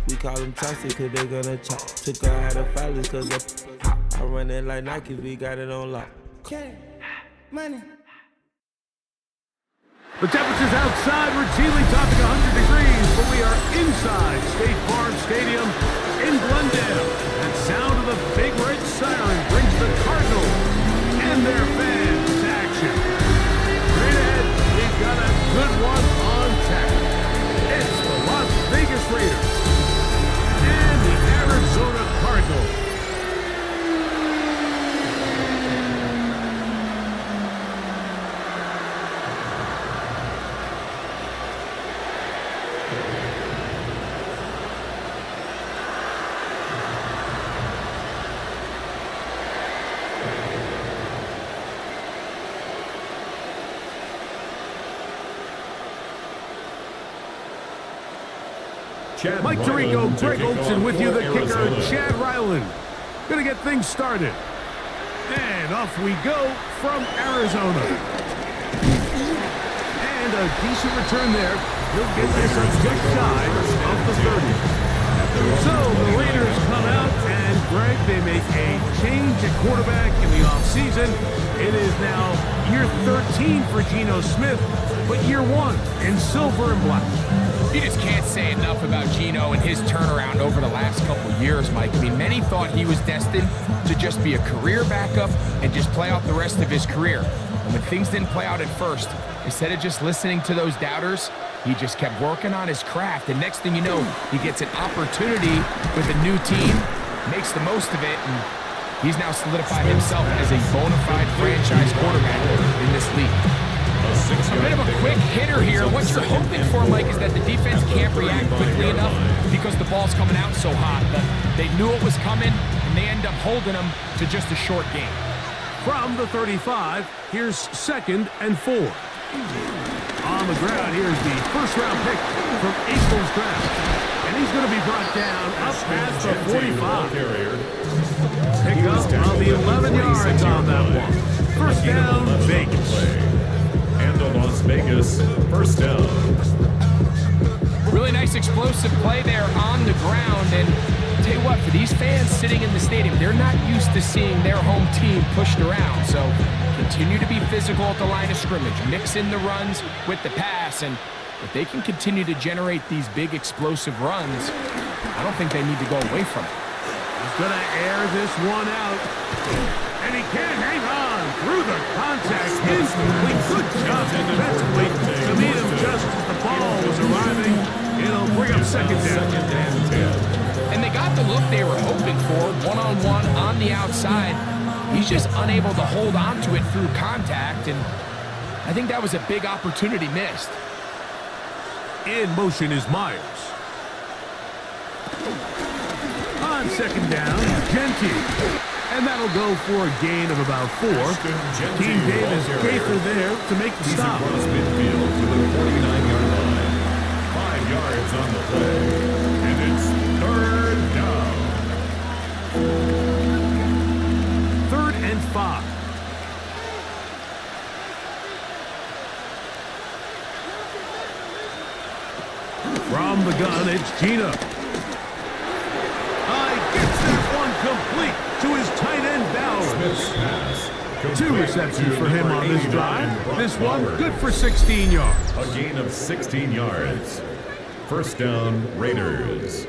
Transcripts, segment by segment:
We call them Chauncey cause they gonna chop. Took her out of filers cause I run it like Nike, we got it on lock. Okay, money. The temperatures outside routinely topping 100 degrees, but we are inside State Farm Stadium in Glendale. And sound of the big red siren brings the Cardinals and their fans to action. Straight ahead, we've got a good one on tap. It's the Las Vegas Raiders and the Arizona Cardinals. Mike Tirico, Greg Olson with you, the kicker, Chad Ryland. Gonna get things started. And off we go from Arizona. And a decent return there. He'll get this up just shy of the 30. So the Raiders come out, and Greg, they make a change at quarterback in the offseason. It is now year 13 for Geno Smith, but year 1 in silver and black. You just can't say enough about Geno and his turnaround over the last couple years, Mike. I mean, many thought he was destined to just be a career backup and just play out the rest of his career. And when things didn't play out at first, instead of just listening to those doubters, he just kept working on his craft. And next thing you know, he gets an opportunity with a new team, makes the most of it, and he's now solidified himself as a bona fide franchise quarterback in this league. A bit of a quick hitter here. What you're hoping for, Mike, is that the defense can't react quickly enough because the ball's coming out so hot. But they knew it was coming, and they end up holding them to just a short game. From the 35, here's 2nd and 4. On the ground, here's the first-round pick from April's draft. And he's going to be brought down up past the 45. Pick up on the 11 yards on that one. First down, Vegas. And the Las Vegas first down. Really nice explosive play there on the ground. And I'll tell you what, for these fans sitting in the stadium, they're not used to seeing their home team pushed around. So continue to be physical at the line of scrimmage. Mix in the runs with the pass. And if they can continue to generate these big explosive runs, I don't think they need to go away from it. He's going to air this one out. And he can't hang on through the contact. Incomplete. Good job defensively to meet him just as the ball was arriving. It'll bring up second down. And they got the look they were hoping for, one-on-one on the outside. He's just unable to hold on to it through contact, and I think that was a big opportunity missed. In motion is Myers. On second down, Genty. And that'll go for a gain of about 4. Team Davis Gaither there to make the stop. Across midfield to the 49-yard line. 5 yards on the play. And it's 3rd down. 3rd and 5. From the gun, it's Geno. Gets that one complete to his tight end, Bowers. 2 receptions for him on this drive. This one good for 16 yards. A gain of 16 yards. First down, Raiders.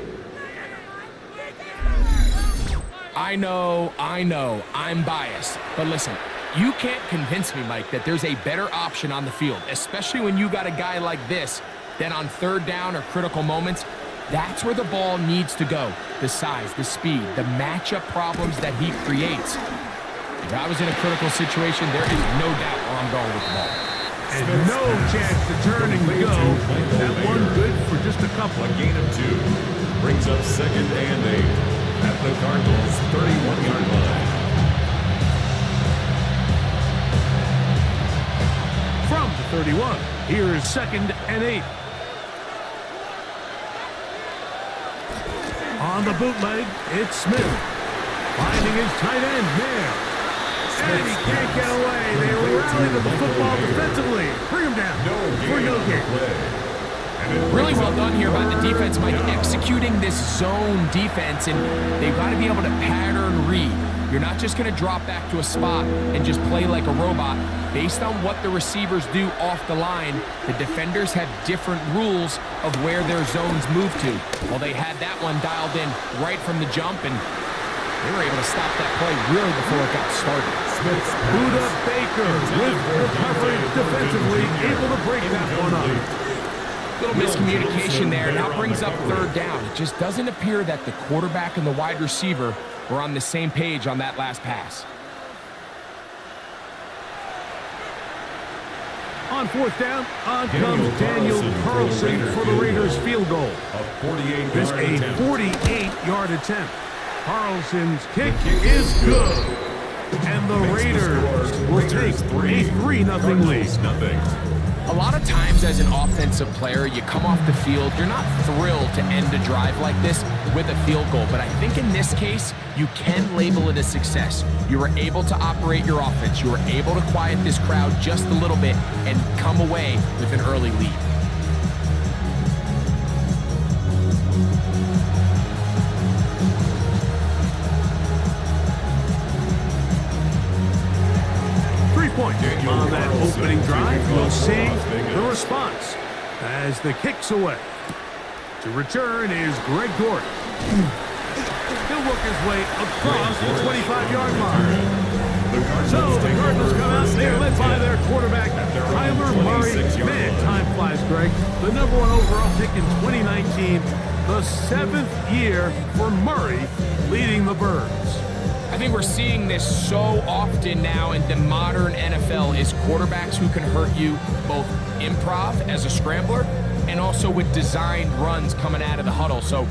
I know, I'm biased. But listen, you can't convince me, Mike, that there's a better option on the field, especially when you got a guy like this, that on 3rd down or critical moments, that's where the ball needs to go. The size, the speed, the matchup problems that he creates. If I was in a critical situation, there is no doubt where I'm going with the ball. And no chance to turning to go. That one good for just a couple. A gain of 2. Brings up 2nd and 8 at the Cardinals' 31-yard line. From the 31, here is 2nd and 8. On the bootleg, it's Smith. Finding his tight end there. And he can't get away. They rally to the football defensively. Bring him down for no gain. Really well done here by the defense, Mike, executing this zone defense, and they've got to be able to pattern read. You're not just going to drop back to a spot and just play like a robot. Based on what the receivers do off the line, the defenders have different rules of where their zones move to. Well, they had that one dialed in right from the jump, and they were able to stop that play really before it got started. Buda Baker with recovery defensively, able to break that one up. Little miscommunication there. Now brings up third down. It just doesn't appear that the quarterback and the wide receiver were on the same page on that last pass. On fourth down, on comes Daniel Carlson for the Raiders field goal. This a 48-yard attempt. Carlson's kick is good. And the Raiders will take a 3-0 lead. A lot of times as an offensive player, you come off the field, you're not thrilled to end a drive like this with a field goal. But I think in this case, you can label it a success. You were able to operate your offense. You were able to quiet this crowd just a little bit and come away with an early lead. Points on that opening drive. We'll see the response as the kick's away. To return is Greg Dortch. He'll work his way across the 25-yard line. So the Cardinals come out. They're led by their quarterback, Kyler Murray. Man, time flies, Greg. The #1 overall pick in 2019. The 7th year for Murray leading the Birds. I think we're seeing this so often now in the modern NFL is quarterbacks who can hurt you both improv as a scrambler and also with designed runs coming out of the huddle. So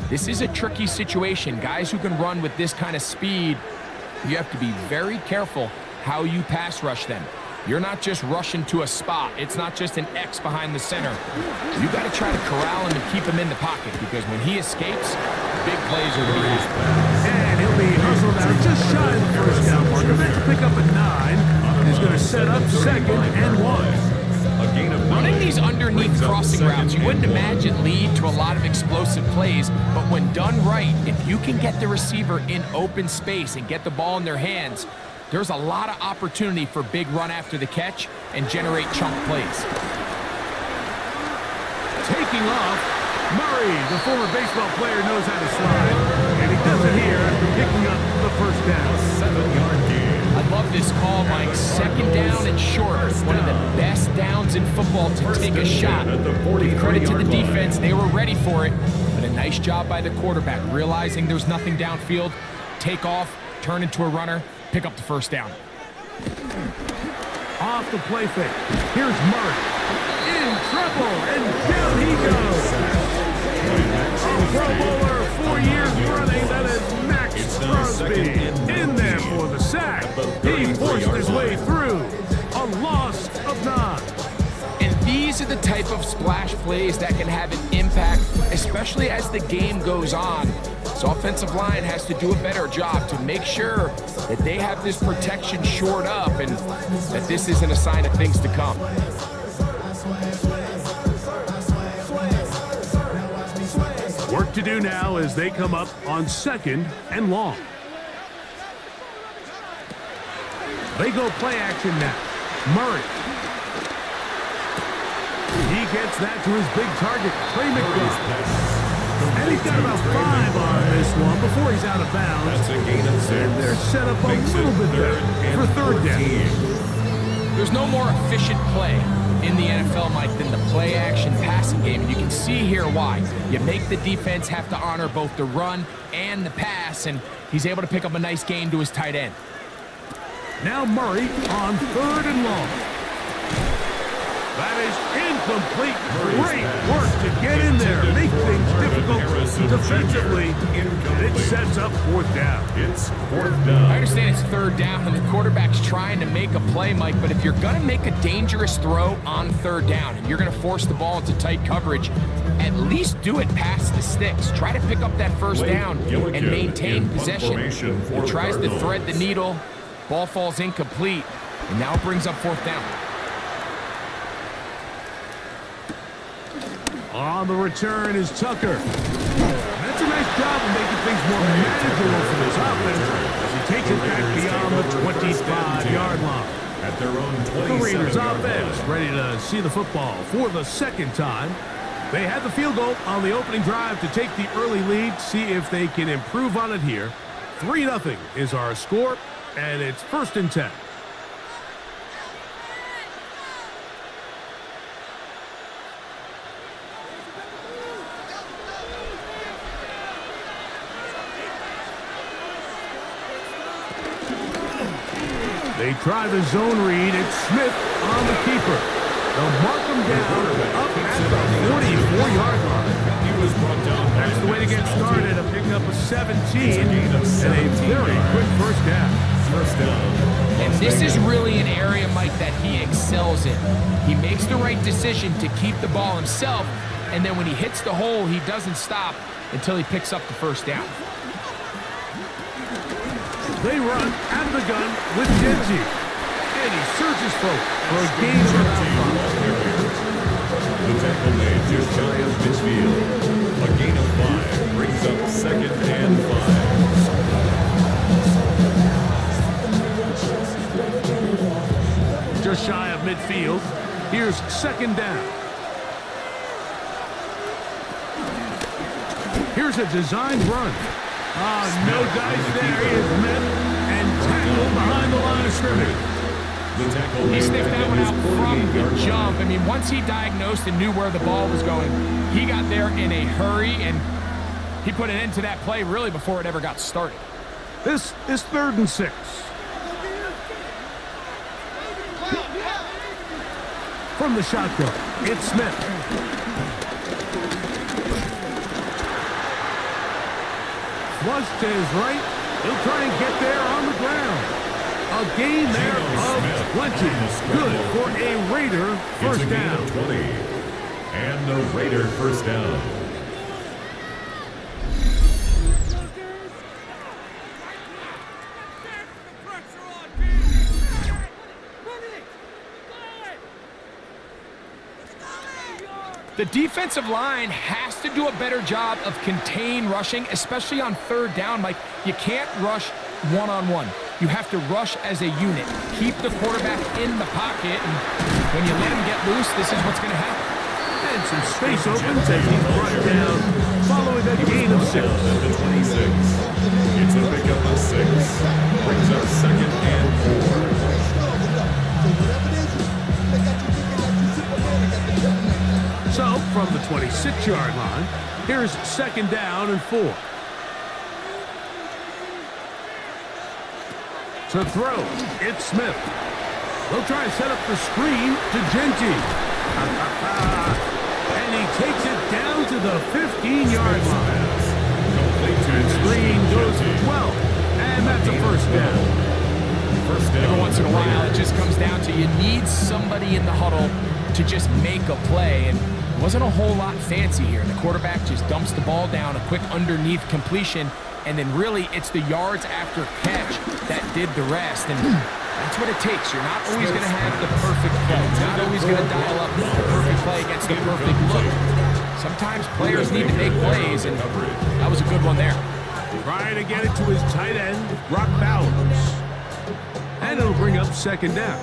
this is a tricky situation. Guys who can run with this kind of speed, you have to be very careful how you pass rush them. You're not just rushing to a spot. It's not just an X behind the center. You got to try to corral him and keep him in the pocket because when he escapes, big plays are going to be had. And he'll be hustled out just shy of the first down marker. Meant to pick up a 9. He's going to set up 2nd and 1. Running these underneath crossing routes, you wouldn't imagine lead to a lot of explosive plays, but when done right, if you can get the receiver in open space and get the ball in their hands, there's a lot of opportunity for big run after the catch and generate chunk plays. Taking off, Murray, the former baseball player, knows how to slide, and he does it here after picking up the first down. 7-yard gain. I love this call, Mike. 2nd down and short. One of the best downs in football to take a shot. Give credit to the defense. They were ready for it. But a nice job by the quarterback, realizing there's nothing downfield. Take off, turn into a runner, pick up the first down. Off the play fake. Here's Murray. In trouble, and down he goes. A Pro Bowler 4 years running, that is Max Crosby. In there for the sack. He forced his way through. A loss of 9. And these are the type of splash plays that can have an impact, especially as the game goes on. So offensive line has to do a better job to make sure that they have this protection shored up and that this isn't a sign of things to come. Work to do now as they come up on 2nd and long. They go play action now. Murray. He gets that to his big target, Trey McDuffie. And he's got about 5 on this one before he's out of bounds. That's a gain of 6. And they're set up a little bit better for 3rd down. There's no more efficient play in the NFL, Mike, than the play-action passing game. And you can see here why. You make the defense have to honor both the run and the pass, and he's able to pick up a nice gain to his tight end. Now Murray on 3rd and long. That is incomplete. Great work to get in there, make things difficult defensively, and it sets up 4th down. It's 4th down. I understand it's 3rd down and the quarterback's trying to make a play, Mike, but if you're going to make a dangerous throw on 3rd down and you're going to force the ball into tight coverage, at least do it past the sticks. Try to pick up that first down and maintain possession. He tries to thread the needle, ball falls incomplete, and now brings up 4th down. On the return is Tucker. That's a nice job of making things more manageable for this offense as he takes it back beyond the 25-yard line. At their own The Raiders 27-yard offense line. ready to see the football for the second time. They had the field goal on the opening drive to take the early lead. See if they can improve on it here. 3-0 is our score, and it's 1st and 10. They try the zone read. It's Smith on the keeper. They'll mark him down up at the 44-yard line. He was brought down by That's the way to get started. A pickup of 17 and a very quick first down. First down. And this is really an area, Mike, that he excels in. He makes the right decision to keep the ball himself, and then when he hits the hole, he doesn't stop until he picks up the first down. They run out of the gun with Genji. And he surges forward for a gain of about 5. The tackle made just shy of midfield. A gain of 5 brings up 2nd and 5. Just shy of midfield. Here's 2nd down. Here's a designed run. No dice there. He is met and tackled behind the line of scrimmage. The tackle He made sniffed that one at out his from 48-yard the line. jump. I mean, once he diagnosed and knew where the ball was going, he got there in a hurry, and he put an end to that play really before it ever got started. This is 3rd and 6. From the shotgun, it's Smith. Flush to his right. He'll try and get there on the ground. A gain there of 20. Good for a Raider It's first a gain down. of 20. And the Raider first down. The defensive line has to do a better job of contain rushing, especially on 3rd down. Mike, you can't rush one-on-one. You have to rush as a unit. Keep the quarterback in the pocket, and when you let him get loose, this is what's going to happen. And some space opens as he's brought down following a gain of 6. At the 26. It's a pickup of 6. Brings up 2nd and 4. So, from the 26-yard line, here's 2nd down and 4. To throw, it's Smith. They'll try and set up the screen to Genji. And he takes it down to the 15-yard line. And screen goes for 12. And that's a first down. First down. Every once in a while, it just comes down to you need somebody in the huddle to just make a play, and it wasn't a whole lot fancy here. The quarterback just dumps the ball down, a quick underneath completion, and then really it's the yards after catch that did the rest, and that's what it takes. You're not always going to have the perfect play. You're not always going to dial up the perfect play against the perfect look. Sometimes players need to make plays, and that was a good one there. Trying to get it to his tight end, Brock Bowers. And it'll bring up 2nd down.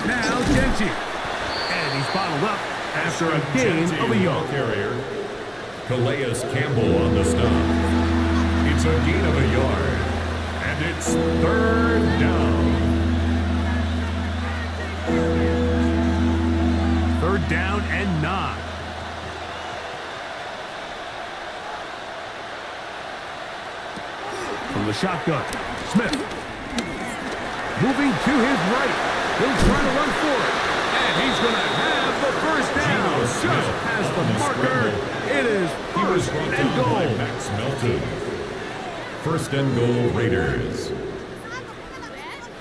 Now Genji. And he's bottled up after a gain of a yard. Carrier. Calais Campbell on the stop. It's a gain of a yard. And it's 3rd down. 3rd down and 9. From the shotgun, Smith. Moving to his right. He'll try to run for it. And he's going to have the first down. Just past the marker. It is first and goal. Max Melton. First and goal, Raiders.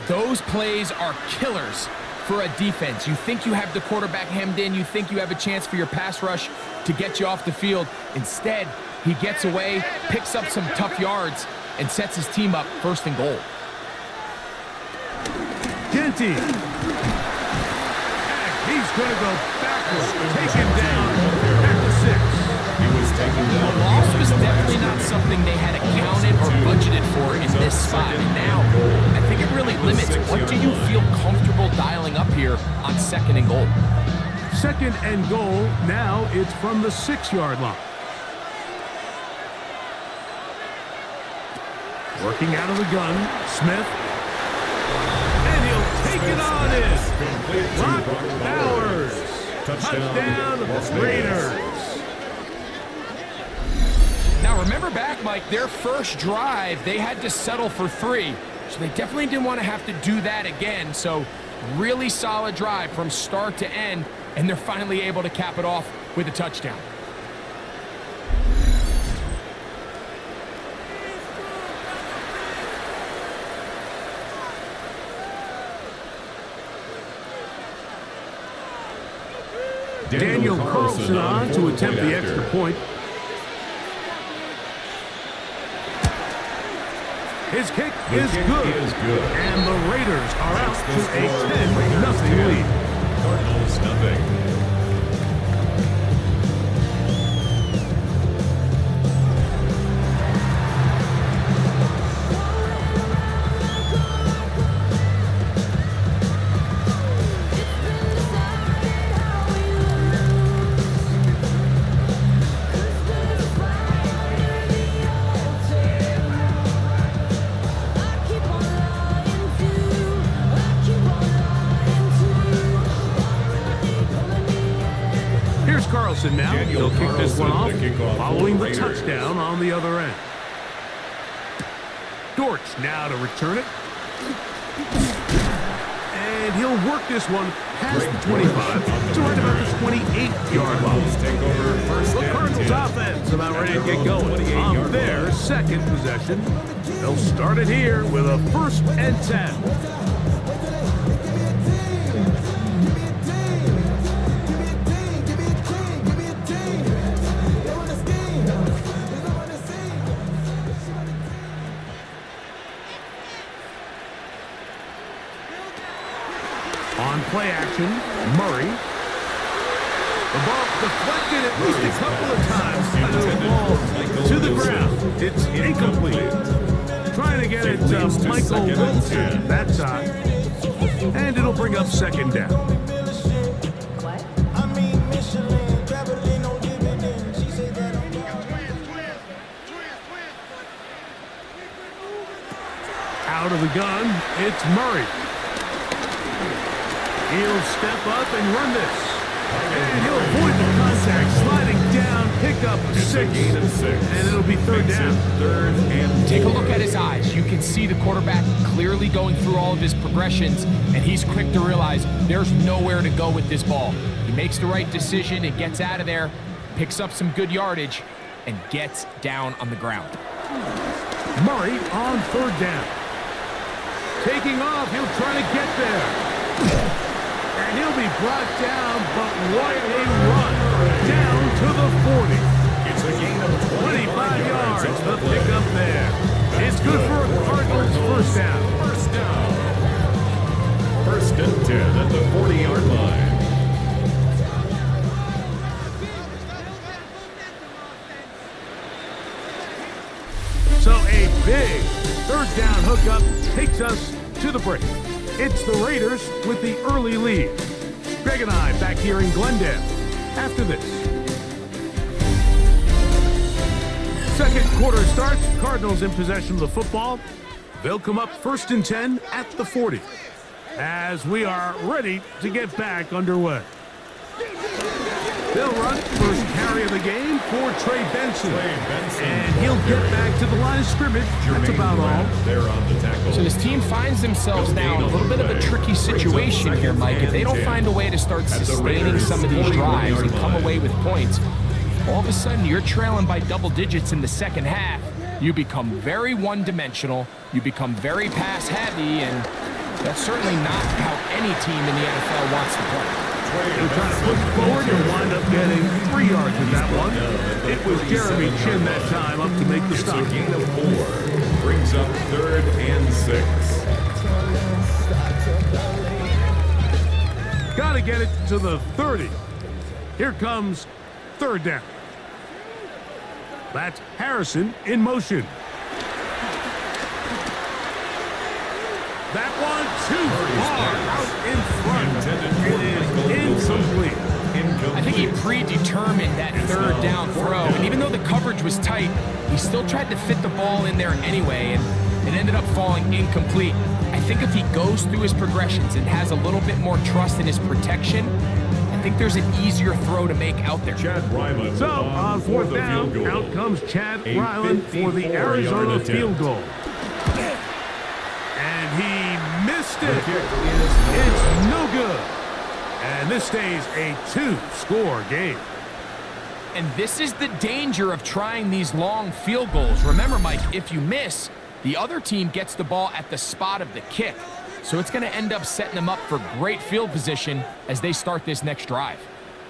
Those plays are killers for a defense. You think you have the quarterback hemmed in. You think you have a chance for your pass rush to get you off the field. Instead, he gets away, picks up some tough yards, and sets his team up 1st and goal. Genty. He's going to go backwards. Taken down at the 6. He was taken down. The loss was definitely not something they had accounted or budgeted for in this spot. And now, I think it really limits what do you feel comfortable dialing up here on 2nd and goal. 2nd and goal. Now it's from the 6-yard line. Working out of the gun, Smith. And he'll take it on in. Brock Bowers. Touchdown, Raiders. Now remember back, Mike, their first drive, they had to settle for 3. So they definitely didn't want to have to do that again. So really solid drive from start to end. And they're finally able to cap it off with a touchdown. Daniel Carlson on to attempt the extra point. His kick is good. And the Raiders are out to a 10-0 lead. Cardinals nothing. Carlson now. He'll kick this one off, following the touchdown on the other end. Dortch now to return it. And he'll work this one past the 25 to right about the 28-yard line. The Cardinals offense about ready to get going on their 2nd possession. They'll start it here with a 1st and 10. On play action, Murray. The ball deflected at least a couple of times. And it'll fall to the ground. It's incomplete. Trying to get it to Michael Wilson that time. And it'll bring up 2nd down. Out of the gun, it's Murray. He'll step up and run this. And he'll avoid the contact, sliding down, pick up 6. And it'll be 3rd down. Take a look at his eyes. You can see the quarterback clearly going through all of his progressions, and he's quick to realize there's nowhere to go with this ball. He makes the right decision and gets out of there, picks up some good yardage, and gets down on the ground. Murray on 3rd down. Taking off, he'll try to get there. And he'll be brought down, but what a run. Down to the 40. It's a gain of 25 yards, the pickup there. It's good for a Cardinals 1st down. 1st and 10 at the 40-yard line. So a big 3rd down hookup takes us to the break. It's the Raiders with the early lead. Greg and I back here in Glendale after this. 2nd quarter starts. Cardinals in possession of the football. They'll come up 1st and 10 at the 40 as we are ready to get back underway. They'll run first carry of the game for Trey Benson. And he'll get back to the line of scrimmage. That's about all. So this team finds themselves now in a little bit of a tricky situation here, Mike. If they don't find a way to start sustaining some of these drives and come away with points, all of a sudden you're trailing by double digits in the 2nd half. You become very one-dimensional. You become very pass-heavy, and that's certainly not how any team in the NFL wants to play. He'll try to push forward. He'll wind up getting 3 yards with that one. It was Jeremy Chin that time up to make the It's stop. a gain of 4. Brings up 3rd and 6. Got to get it to the 30. Here comes 3rd down. That's Harrison in motion. That one too far out in front. It is incomplete. I think he predetermined that 3rd down throw, and even though the coverage was tight, he still tried to fit the ball in there anyway, and it ended up falling incomplete. I think if he goes through his progressions and has a little bit more trust in his protection, I think there's an easier throw to make out there. Chad Ryland So on 4th down, out comes Chad Ryland for the Arizona field goal. And he missed it. It's no good. And this stays a 2-score game. And this is the danger of trying these long field goals. Remember, Mike, if you miss, the other team gets the ball at the spot of the kick. So it's going to end up setting them up for great field position as they start this next drive.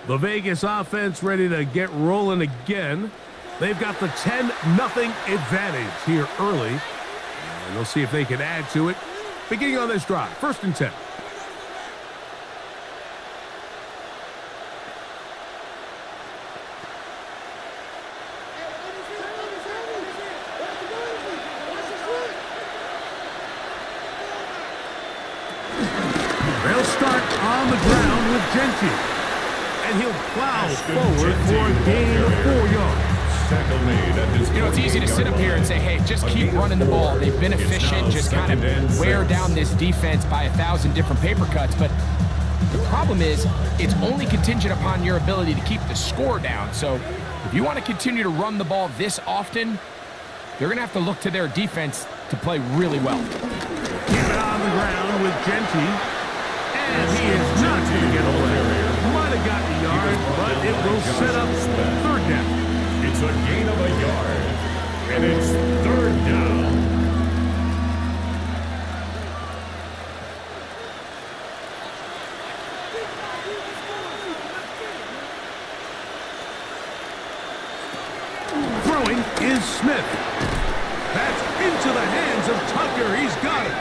The Vegas offense ready to get rolling again. They've got the 10-0 advantage here early. And they'll see if they can add to it. Beginning on this drive, 1st and 10. They'll start on the ground with Genty. And he'll plow forward for a gain of 4 yards. You know, it's easy to sit up here and say, hey, just keep running the ball. They've been efficient, just kind of wear down this defense by 1,000 different paper cuts. But the problem is, it's only contingent upon your ability to keep the score down. So if you want to continue to run the ball this often, they're going to have to look to their defense to play really well. Keep it on the ground with Genty. And he is not going to get away. Might have gotten a yard, but it will set up 3rd down. It's a gain of a yard, and it's 3rd down. Throwing is Smith. That's into the hands of Tucker. He's got it.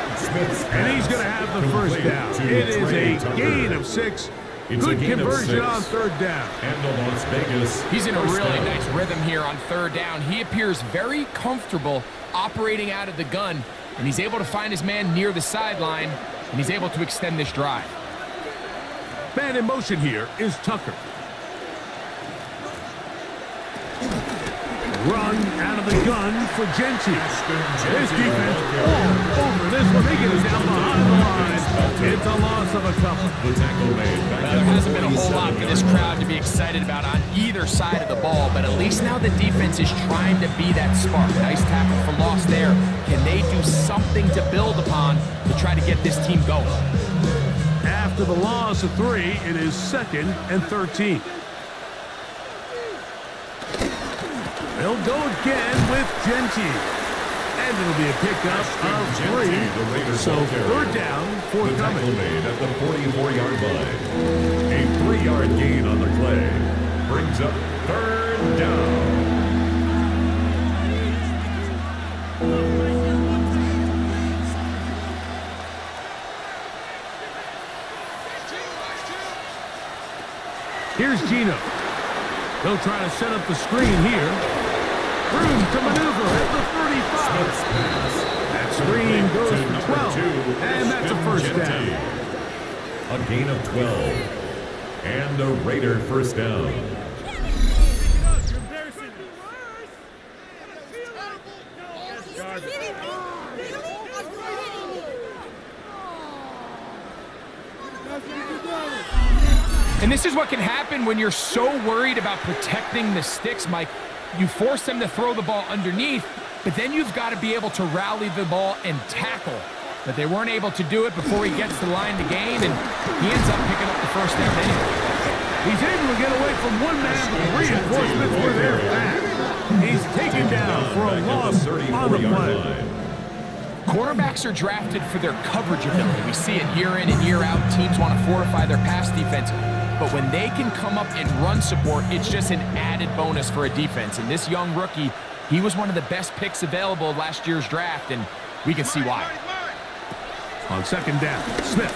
And he's going to have the 1st down. It is a gain of 6. Good conversion on 3rd down. And the Las Vegas. He's in a really nice rhythm here on 3rd down. He appears very comfortable operating out of the gun, and he's able to find his man near the sideline, and he's able to extend this drive. Man in motion here is Tucker. Run out of the gun for Genty. His defense all over this one. They get it down behind the line. It's a loss of a couple. The tackle made. Well, there hasn't been a whole lot for this crowd to be excited about on either side of the ball, but at least now the defense is trying to be that spark. Nice tackle for loss there. Can they do something to build upon to try to get this team going? After the loss of 3, it is 2nd and 13. They'll go again with Genty. And it'll be a pickup of 3. So 3rd down, forthcoming. The tackle made at the 44-yard line. A 3-yard gain on the play. Brings up 3rd down. Here's Gino. They'll try to set up the screen here. Room to maneuver at the 35. That screen goes for 12, and that's a 1st down. A gain of 12. And a Raider 1st down. And this is what can happen when you're so worried about protecting the sticks, Mike. You force them to throw the ball underneath, but then you've got to be able to rally the ball and tackle. But they weren't able to do it before he gets the line to gain, and he ends up picking up the 1st down anyway. He's able to get away from one man, but the reinforcements were there fast. He's taken down for a loss on the play. Quarterbacks are drafted for their coverage ability. We see it year in and year out. Teams want to fortify their pass defense. but when they can come up and run support, it's just an added bonus for a defense. And this young rookie, he was one of the best picks available last year's draft, and we can see why. On second down, Smith.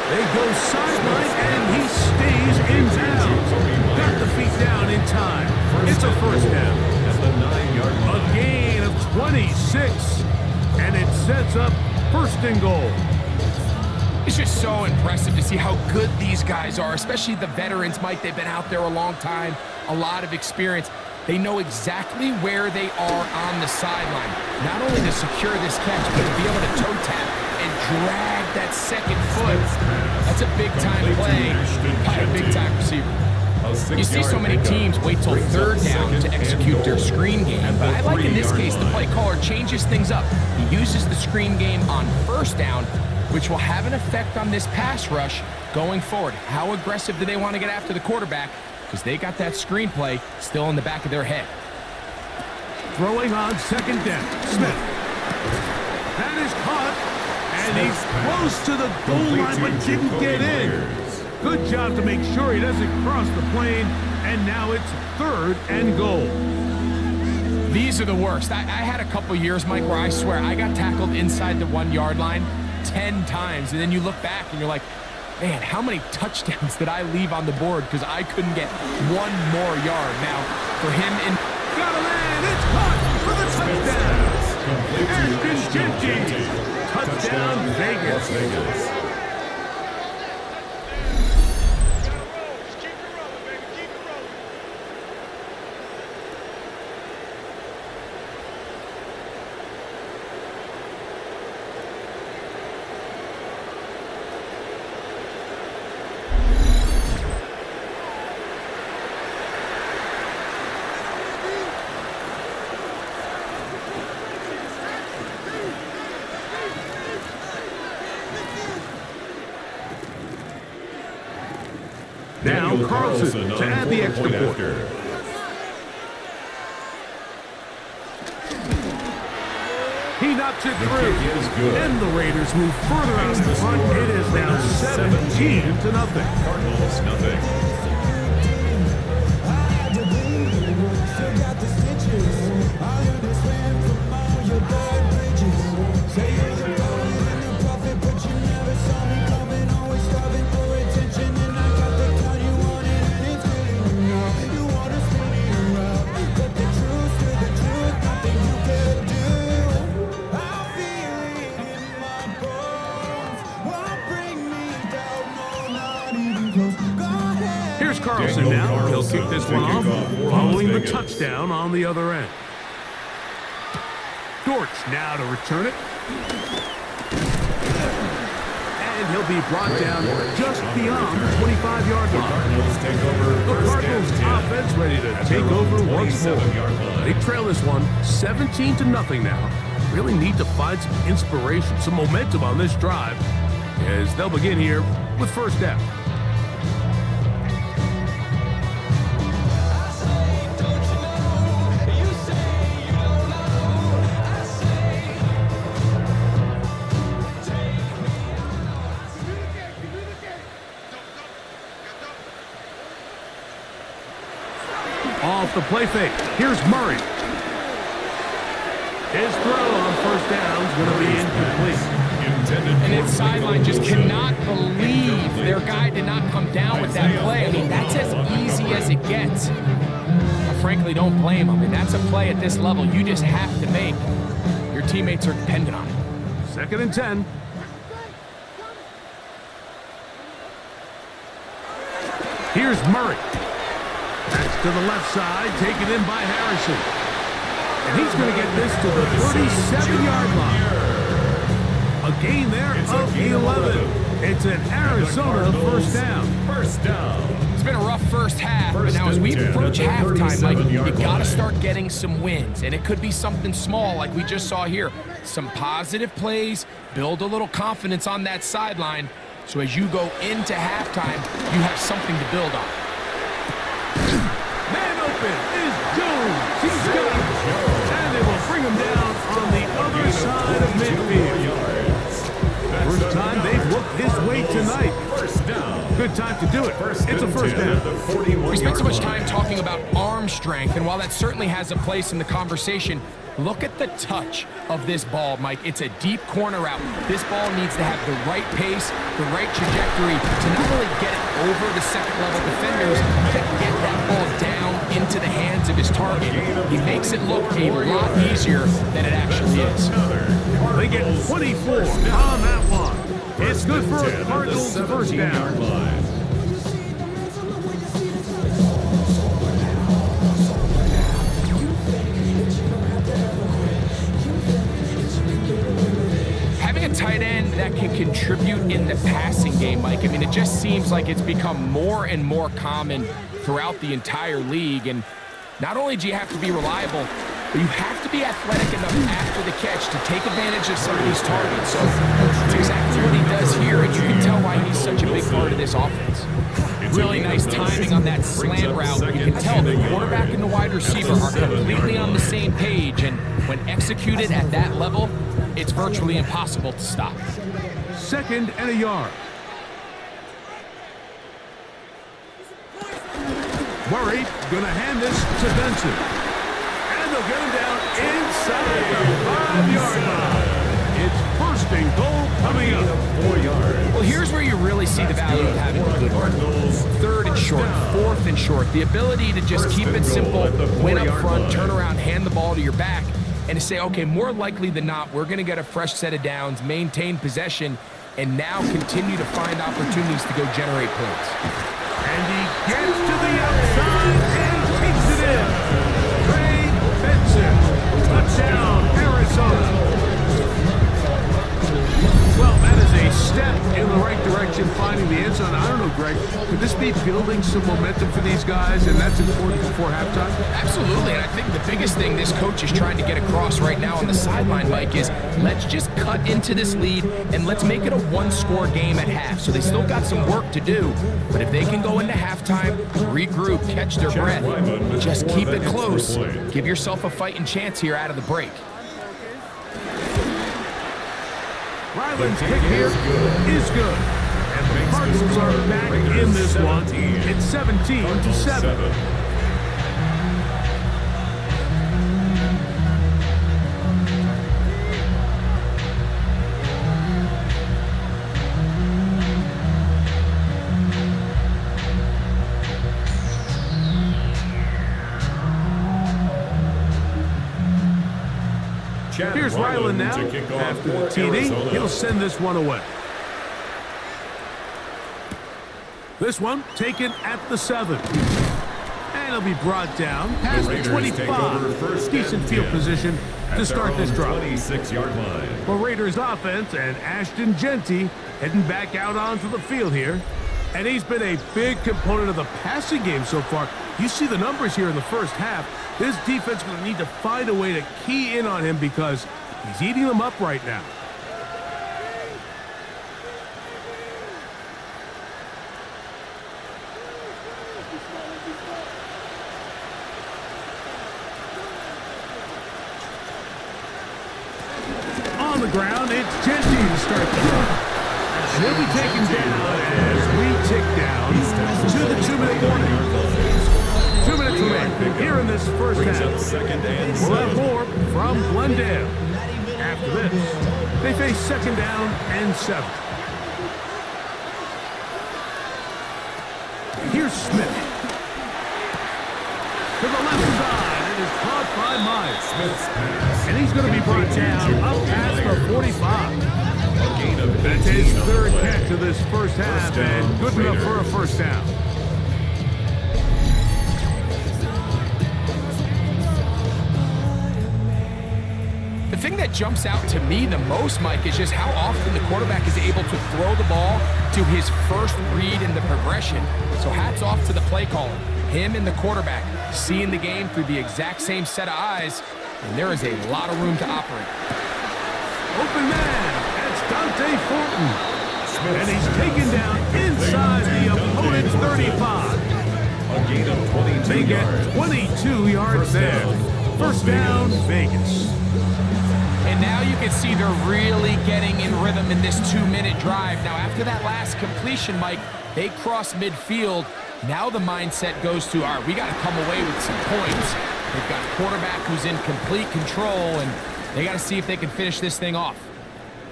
They go sideline, and he stays in bounds. Got the feet down in time. It's a first down. At the 9-yard line. A gain of 26, and it sets up first and goal. It's just so impressive to see how good these guys are, especially the veterans, Mike. They've been out there a long time, a lot of experience. They know exactly where they are on the sideline, not only to secure this catch, but to be able to toe tap and drag that second foot. That's a big-time play by a big-time receiver. You see so many teams wait till third down to execute their screen game, but I like in this case the play caller changes things up. He uses the screen game on first down, which will have an effect on this pass rush going forward. How aggressive do they want to get after the quarterback? Because they got that screenplay still in the back of their head. Throwing on second down, Smith. That is caught, and he's close to the goal line but didn't get in. Good job to make sure he doesn't cross the plane, and now it's third and goal. These are the worst. I had a couple years, Mike, where I swear I got tackled inside the 1-yard line 10 times, and then you look back and you're like, man, how many touchdowns did I leave on the board because I couldn't get one more yard? Now, for him in... Got him in! It's caught for the touchdown! Ashton Jenkins! Touchdown, Vegas! Now Carlson to add the extra point. He knocks it through, and the Raiders move further out in front. It is now 17-0. Cardinals nothing. Carlson now, he'll kick this one off, following the touchdown on the other end. Dortch now to return it. And he'll be brought down just beyond the 25-yard line. The Cardinals offense ready to take over once more. They trail this one 17-0 now. Really need to find some inspiration, some momentum on this drive, as they'll begin here with first down. Off the play fake. Here's Murray. His throw on first down is going to be incomplete. And its sideline just cannot believe their guy did not come down with that play. I mean, that's as easy as it gets. I frankly don't blame him. And that's a play at this level you just have to make. Your teammates are dependent on it. 2nd and 10. Here's Murray. That's to the left side, taken in by Harrison. And he's going to get this to the 37-yard line. A gain there of 11. It's an Arizona first down. First down. It's been a rough first half, but now as we approach halftime, Mike, you got to start getting some wins. And it could be something small like we just saw here. Some positive plays, build a little confidence on that sideline. So as you go into halftime, you have something to build on. Man open is Jones. He's got him. And they will bring him down on the other side of midfield. First time they've looked his way tonight. First down. Good time to do it. It's a first down. We spent so much time talking about arm strength, and while that certainly has a place in the conversation, look at the touch of this ball, Mike. It's a deep corner route. This ball needs to have the right pace, the right trajectory to not only get it over the second-level defenders, but get that ball down into the hands of his target. He makes it look a lot easier than it actually is. They get 24 on that one. It's good for a Cardinals first down. Having a tight end that can contribute in the passing game, Mike, I mean, it just seems like it's become more and more common throughout the entire league. And not only do you have to be reliable, but you have to be athletic enough after the catch to take advantage of some of these targets. So that's exactly what he does here, and you can tell why he's such a big part of this offense. Really nice timing on that slant route. You can tell the quarterback and the wide receiver are completely on the same page, and when executed at that level, it's virtually impossible to stop. 2nd and a yard. Murray gonna hand this to Benson. And they'll get him down inside the 5-yard line. It's 1st and goal coming up. 4 yards. Well, here's where you really see the value of having a good run. 3rd and short, 4th and short. The ability to just keep it simple, win up front, turn around, hand the ball to your back, and to say, okay, more likely than not, we're going to get a fresh set of downs, maintain possession, and now continue to find opportunities to go generate points. And he gets to the outside and takes it in. Trey Benson, touchdown, Arizona. Well, that is a step in the right direction, finding the end zone. I don't know, Greg, could this be building some momentum for these guys, and that's important before halftime? Absolutely, and I think the biggest thing this coach is trying to get across right now on the sideline, Mike, is let's just cut into this lead and let's make it a one-score game at half. So they still got some work to do, but if they can go into halftime, regroup, catch their breath, just keep it close, give yourself a fighting chance here out of the break. Ryland's kick here is good. And the Cardinals are back in this one. It's 17-7. Here's Ryland now. After the TD, he'll send this one away. This one taken at the 7. And he'll be brought down past the 25. Decent field position to start this drive. 26-yard line. For Raiders offense, and Ashton Genty heading back out onto the field here. And he's been a big component of the passing game so far. You see the numbers here in the first half. This defense is going to need to find a way to key in on him because he's eating them up right now. On the ground, it's Genty to start the drive. And he'll be taken down as we tick down to the 2-minute warning. 2 minutes remaining here in this first half. We'll have more from Glendale. After this, they face 2nd down and 7. Here's Smith. To the left side, it is caught by Myers. And he's going to be brought down up past the 45. That's his 3rd catch of this first half, and good enough for a first down. The thing that jumps out to me the most, Mike, is just how often the quarterback is able to throw the ball to his first read in the progression. So hats off to the play caller. Him and the quarterback seeing the game through the exact same set of eyes, and there is a lot of room to operate. Open man, that's Dante Fortin. And he's taken down inside the opponent's 35. A gain of 22 They get yards. 22 yards there. First down, Vegas. And now you can see they're really getting in rhythm in this 2-minute drive. Now, after that last completion, Mike, they cross midfield. Now the mindset goes to, all right, we got to come away with some points. They've got a quarterback who's in complete control, and they got to see if they can finish this thing off.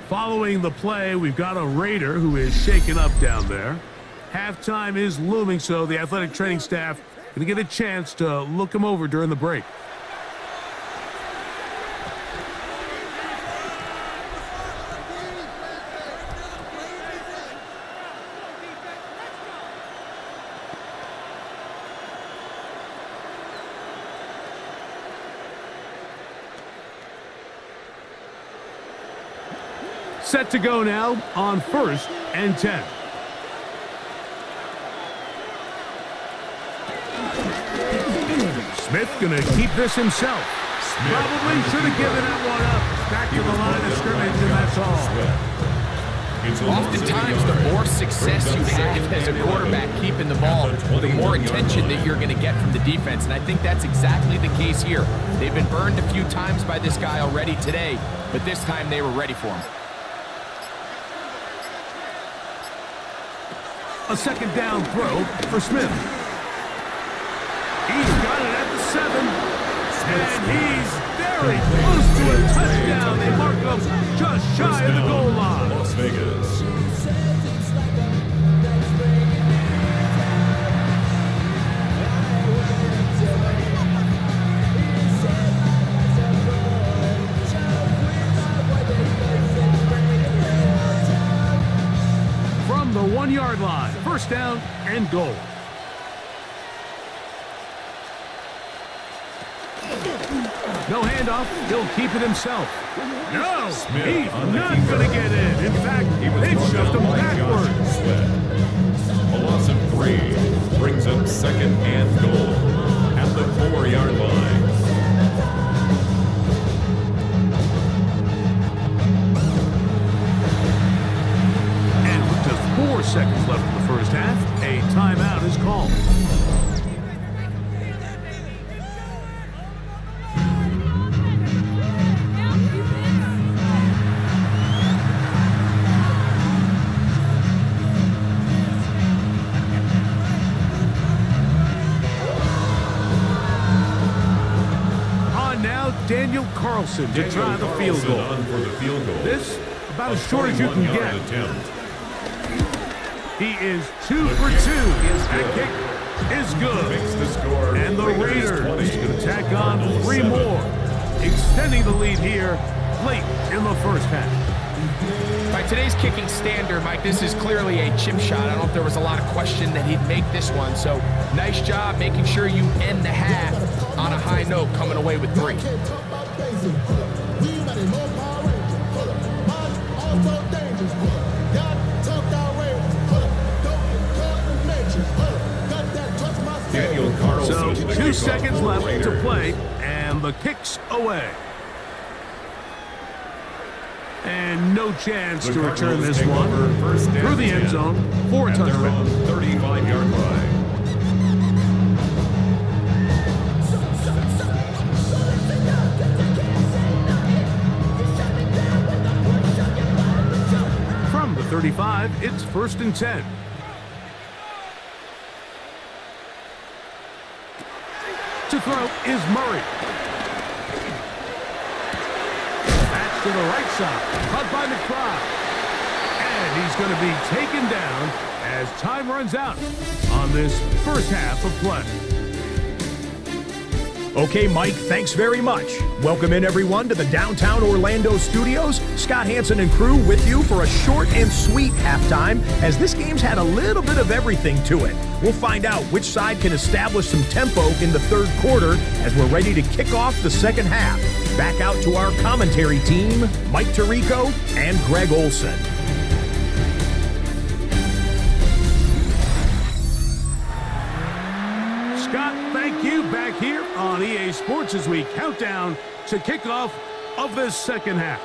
Following the play, we've got a Raider who is shaken up down there. Halftime is looming, so the athletic training staff going to get a chance to look him over during the break. Set to go now on 1st and 10. Smith going to keep this himself. Probably should have given that one up. Back to the line of scrimmage, and that's all. Oftentimes, the more success you have as a quarterback keeping the ball, the more attention that you're going to get from the defense, and I think that's exactly the case here. They've been burned a few times by this guy already today, but this time they were ready for him. A second down throw for Smith. He's got it at the 7. And he's very close to a touchdown. They mark him just shy of the goal line. Las Vegas. From the 1-yard line, 1st down and goal. No handoff. He'll keep it himself. No, he's not going to get in. In fact, they've shoved him backwards. A loss of 3 brings up 2nd and goal at the 4-yard line. And with just 4 seconds left in the first half, a timeout is called. Daniel Carlson to try the field goal. This, about as short as you can get. He is 2 for 2. That kick is good. And the Raiders going to tack on 3 more, extending the lead here late in the first half. By today's kicking standard, Mike, this is clearly a chip shot. I don't know if there was a lot of question that he'd make this one. So nice job making sure you end the half on a high note, coming away with 3. So 2 seconds left to play, and the kick's away. And no chance to return this one through the end zone for a touchdown. 35-yard line. From the 35, it's 1st and 10. To throw is Murray. To the right side, caught by McBride. And he's going to be taken down as time runs out on this first half of play. Okay, Mike, thanks very much. Welcome in, everyone, to the downtown Orlando studios. Scott Hansen and crew with you for a short and sweet halftime, as this game's had a little bit of everything to it. We'll find out which side can establish some tempo in the 3rd quarter as we're ready to kick off the 2nd half. Back out to our commentary team, Mike Tirico and Greg Olson. Scott, thank you. Back here on EA Sports as we count down to kickoff of this 2nd half.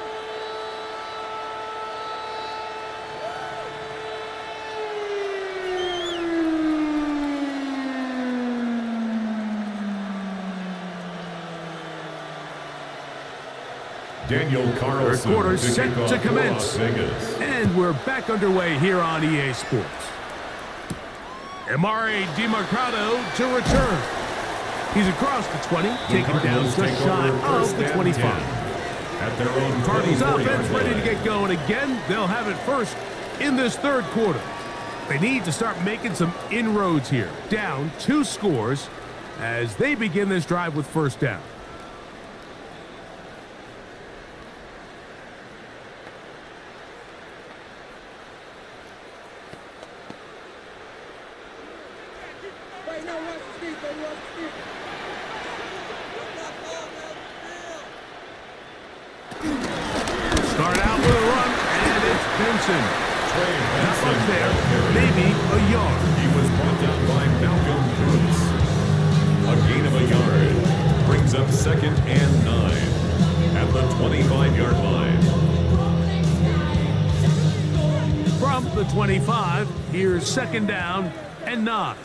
Daniel Carlson Third quarter to set kick off to for commence. Las Vegas. And we're back underway here on EA Sports. Amari DiMercado to return. He's across the 20, taken down Cardinals just take shy over of first the and 25. 10 at their own Cardinals 24-yard offense ready to line. get going again. They'll have it first in this third quarter. They need to start making some inroads here. Down 2 scores as they begin this drive with first down. Start out with a run, and it's Benson. Not much there, maybe a yard. He was brought down by Malcolm Brooks. A gain of a yard brings up 2nd and 9 at the 25-yard line. From the 25, here's 2nd down and 9.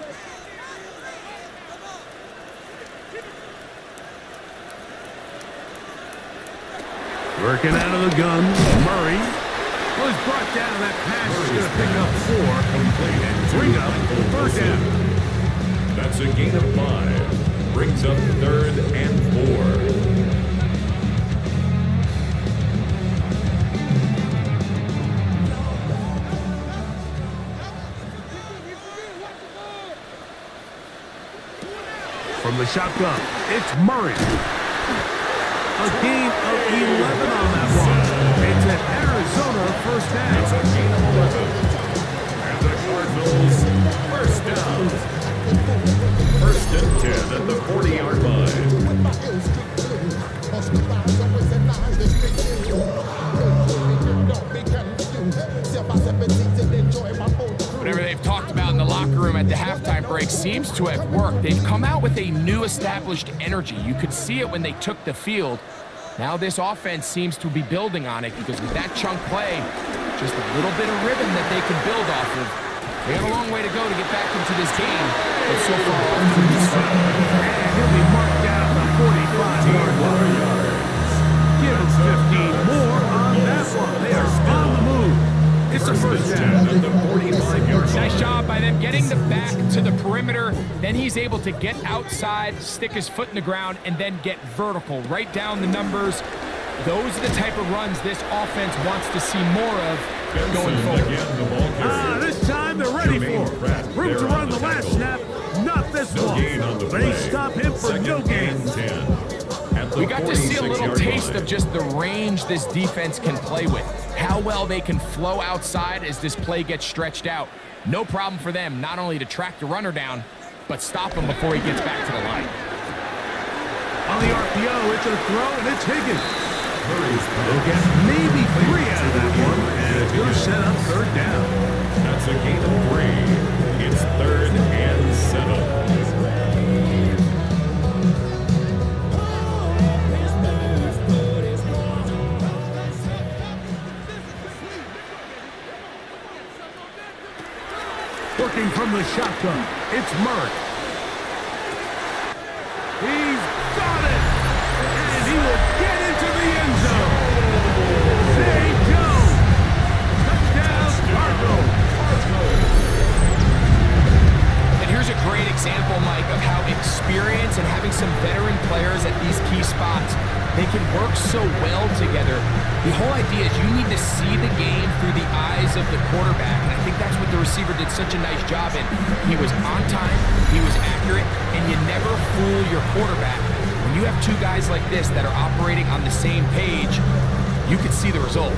Working out of the gun, Murray was brought down. That pass is going to pick up 4 and bring up 3rd down. That's a gain of 5. Brings up 3rd and 4. From the shotgun, it's Murray. A gain of 11 on that one. It's an Arizona first It's down. a gain of 11. And the Cardinals first down. 1st and 10 at the 40-yard line. Whatever they've talked about in the locker room at the halftime break seems to have worked. They've come out with a new established energy. You could see it when they took the field. Now this offense seems to be building on it because with that chunk play, just a little bit of rhythm that they can build off of. They have a long way to go to get back into this game, but so far off to a good start. And he'll be marked down the 45-yard line. Give us 15 more on that one. They are on the move. It's a first down. At the 45-yard line. Nice job by them getting the back to the perimeter. Then he's able to get outside, stick his foot in the ground, and then get vertical. Right down the numbers. Those are the type of runs this offense wants to see more of going Benson forward. again, the ball carrier. This time they're ready Jermaine for Pratt it. Room there to on run the the last tackle. snap, not this No one. gain on the They play. stop him for no 2nd gain. and 10 at the We got to see a little 46-yard taste line. of just the range this defense can play with. How well they can flow outside as this play gets stretched out. No problem for them not only to track the runner down, but stop him before he gets back to the line. On the RPO, it's a throw, and it's Higgins. Murray's They'll get maybe 3 out of that one, and it's going to set up 3rd down. That's a gain of 3. It's 3rd and 7. Working from the shotgun, it's Murray. He's got it! And he will get into the end zone. Zay Jones. Touchdown, Cardinals. And here's a great example, Mike, of how experience and having some veteran players at these key spots, they can work so well together. The whole idea is you need to see the game through the eyes of the quarterback, and I think that's what the receiver did such a nice job in. He was on time, he was accurate, and you never fool your quarterback. When you have 2 guys like this that are operating on the same page, you can see the result.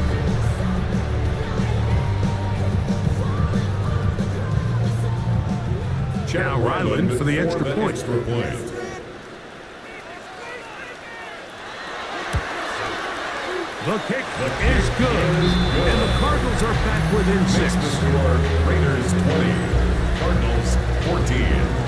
Now Ryland for the extra point. Extra point. The kick is good. And the Cardinals are back within 6. Makes the score Raiders 20, Cardinals 14.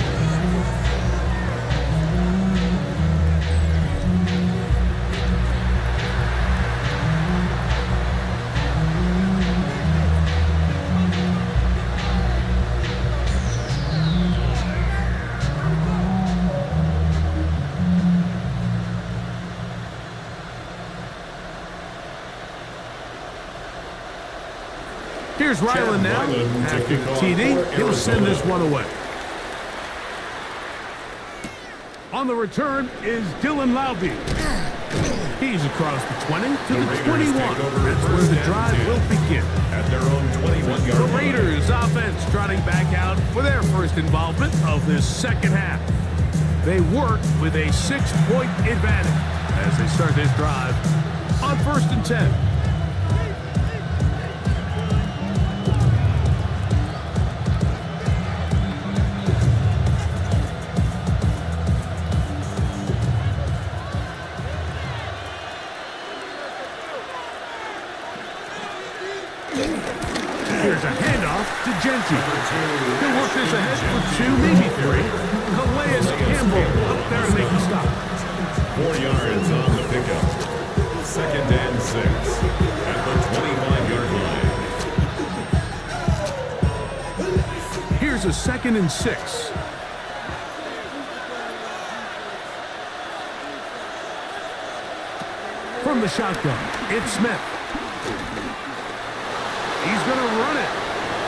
Here's Ryland now. After the TD, he'll send this one away. On the return is Dylan Laube. He's across the 20 to the 21. That's where the drive will begin. At their own 21-yard The line. Raiders offense trotting back out for their first involvement of this second half. They work with a 6-point advantage as they start this drive on 1st and 10. Here's a handoff to Genty. He'll work this ahead for 2, maybe 3. Calais Campbell up there to make the stop. 4 yards on the pickup. 2nd and 6 at the 25-yard line. Here's a 2nd and 6. From the shotgun, it's Smith. He's going to run it.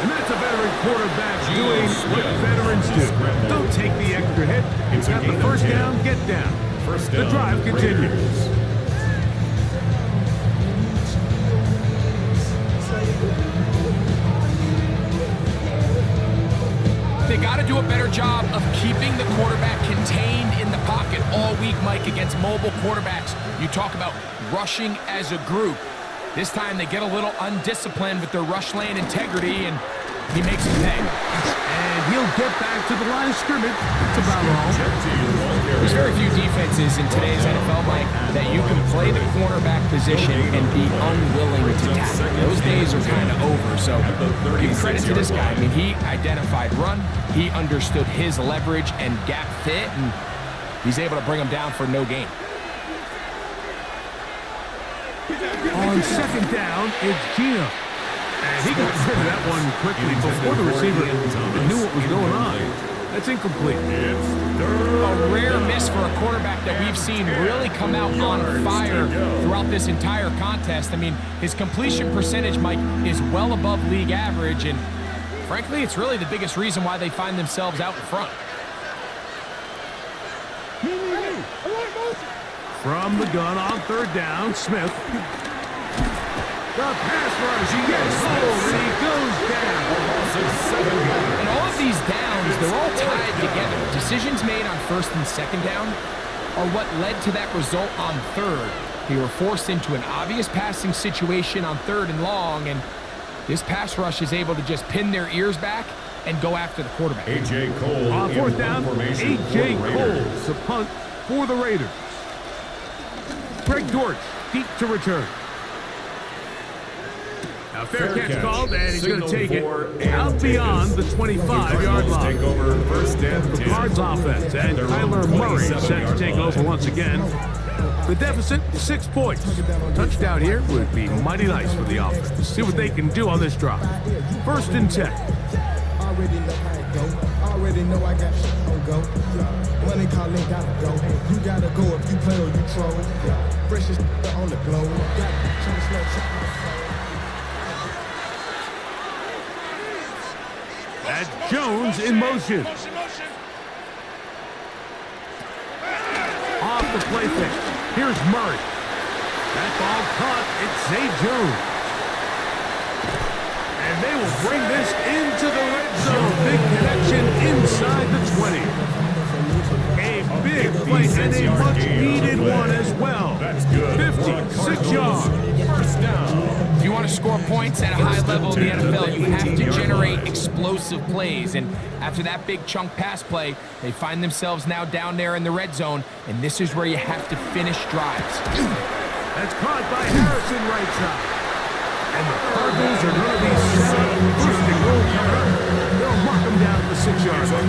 And that's a veteran quarterback doing what veterans do. Don't take the extra hit. He's got the first down, get down. The drive continues. They got to do a better job of keeping the quarterback contained in the pocket all week, Mike, against mobile quarterbacks. You talk about rushing as a group. This time they get a little undisciplined with their rush lane integrity, and he makes it pay. And he'll get back to the line of scrimmage. That's about all. There's very few defenses in today's NFL, Mike, that you can play the cornerback position and be unwilling to tackle. Those days are kind of over, so give credit to this guy. I mean, he identified run, he understood his leverage and gap fit, and he's able to bring him down for no gain. On 2nd down, it's Gino. And he got rid of that one quickly before the receiver even knew what was going on. That's incomplete. A rare miss for a quarterback that we've seen really come out on fire throughout this entire contest. I mean, his completion percentage, Mike, is well above league average, and frankly, it's really the biggest reason why they find themselves out in front. From the gun on 3rd down, Smith. The pass rush, he gets home, and he goes down. And all of these downs, they're all tied together. Decisions made on 1st and 2nd down are what led to that result on 3rd. They were forced into an obvious passing situation on 3rd and long, and this pass rush is able to just pin their ears back and go after the quarterback. A.J. Cole On 4th down, A.J. Cole to punt for the Raiders. Greg Dortch deep to return. Now fair catch called, and he's going to take it out beyond the 25-yard line. Take over 1st and 10. The Cards offense, and Kyler Murray set to take over once again. The deficit, 6 points. A touchdown here would be mighty nice for the offense. See what they can do on this drive. 1st and 10. Already know how it go. Already know I got shit on go. Money calling, gotta go. You gotta go if you play or you troll. Freshest on the globe. That's Jones in motion. Off the play fake. Here's Murray. That ball caught. It's Zay Jones. And they will bring this into the red zone. Big connection inside the 20. A big play and a much-needed one as well. 56 yards. First down. If you want to score points at a high level in the NFL, you have to generate explosive plays. And after that big chunk pass play, they find themselves now down there in the red zone, and this is where you have to finish drives. That's caught by Harrison right side. And the Cardinals are going to be set up. First and goal coming up. They'll mark them down to the 6-yard line.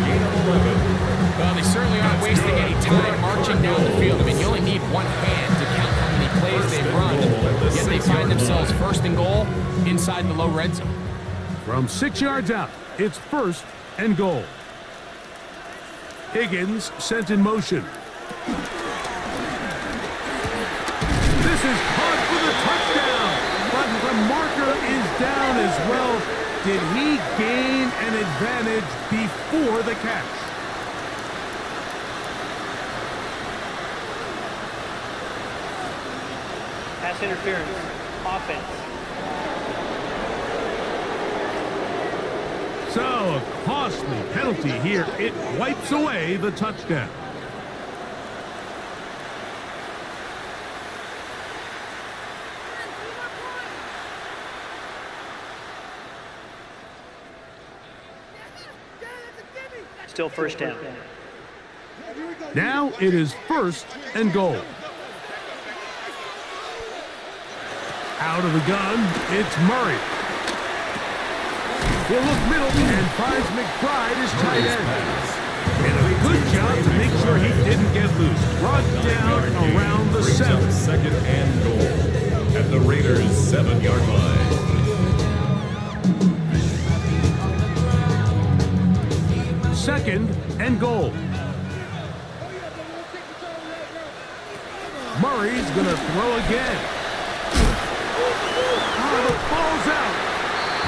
Well, they certainly aren't wasting any time marching down the field. I mean, you only need one hand to count how many plays they've run, yet they find themselves 1st and goal inside the low red zone. From 6 yards out, it's 1st and goal. Higgins sent in motion. This is caught for the touchdown, but the marker is down as well. Did he gain an advantage before the catch? Pass interference. Offense. So, a costly penalty here. It wipes away the touchdown. Still first down. Now it is 1st and goal. Out of the gun, it's Murray. He'll look middle and finds McBride as tight end. And a good job to make sure he didn't get loose. Brought down around the 7. 2nd and goal at the Raiders' 7-yard line. 2nd and goal. Murray's going to throw again. Oh, the ball's out.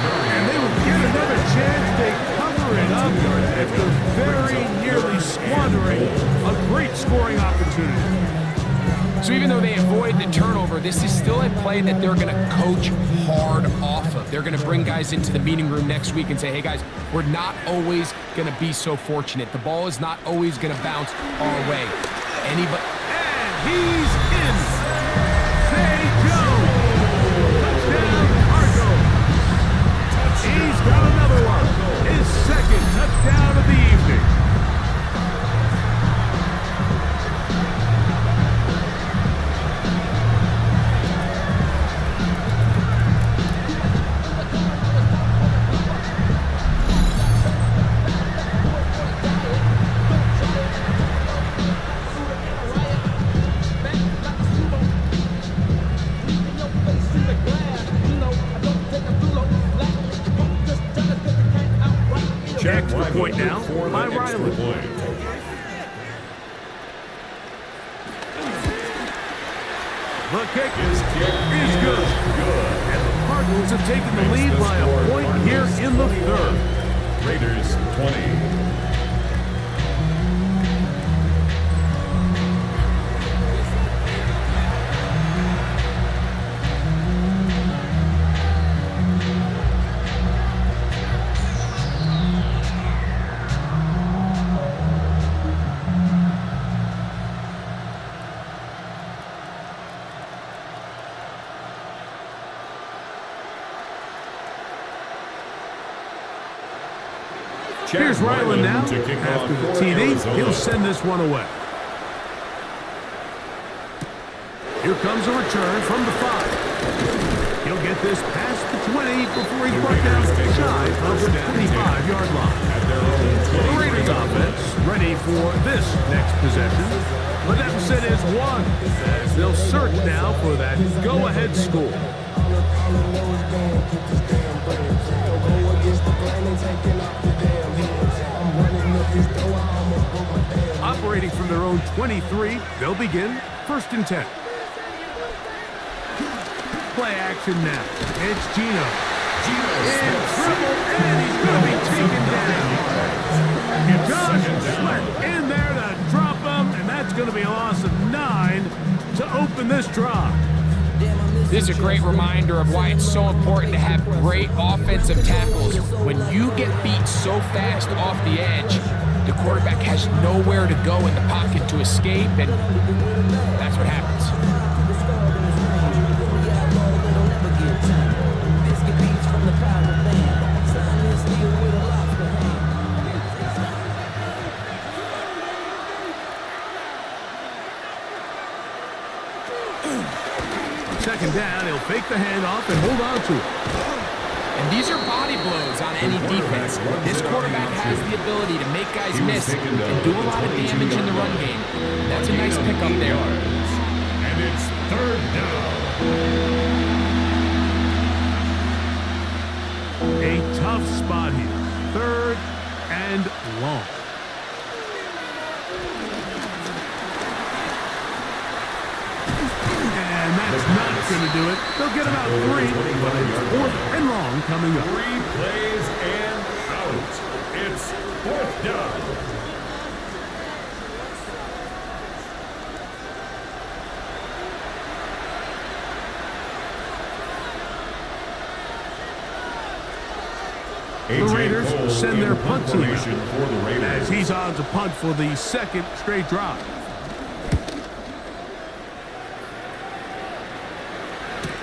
And they will get another chance. They cover it up after very nearly squandering a great scoring opportunity. So even though they avoid the turnover, this is still a play that they're going to coach hard off of. They're going to bring guys into the meeting room next week and say, hey guys, we're not always going to be so fortunate. The ball is not always going to bounce our way. And he's in. Say Joe. Touchdown, Cardinals. He's got another one. His 2nd touchdown of the evening. Extra point now by Riley. The kick is good. And the Cardinals have taken the lead by a point here in the 3rd. Raiders 20. Here's Ryland now. After the TD, he'll send this one away. Here comes a return from the 5. He'll get this past the 20 before he's brought down shy of the 25-yard line. The Raiders offense ready for this next possession. The deficit is 1 as they'll search now for that go-ahead score. Operating from their own 23, they'll begin 1st and 10. Play action now. It's Gino. In trouble, and he's going to be taken down. Josh Sweat in there to drop him, and that's going to be a loss of 9 to open this drive. This is a great reminder of why it's so important to have great offensive tackles. When you get beat so fast off the edge, the quarterback has nowhere to go in the pocket to escape, and that's what happens. Second down, he'll fake the handoff and hold on to it. And these are body blows on any defense. This quarterback has the ability to make guys miss and do a lot of damage in the run game. That's a nice pickup there. And it's 3rd down. A tough spot here. 3rd and long. And that's not going to do it. They'll get about 3, but it's 4th and long coming up. 3 plays and out. It's 4th down. The Raiders send their punt team out, for the Raiders. as he's on to punt for the 2nd straight drive.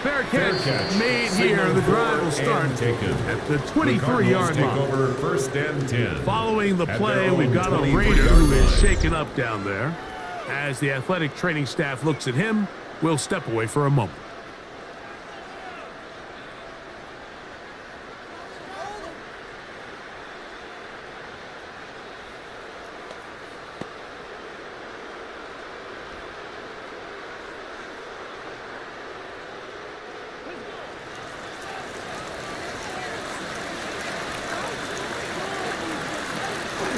Fair catch made here. The drive will start at the 23-yard take line. over 1st and 10. Following the At play, their we've own got a 23-yard Raider who is line. shaken up down there. As the athletic training staff looks at him, we'll step away for a moment.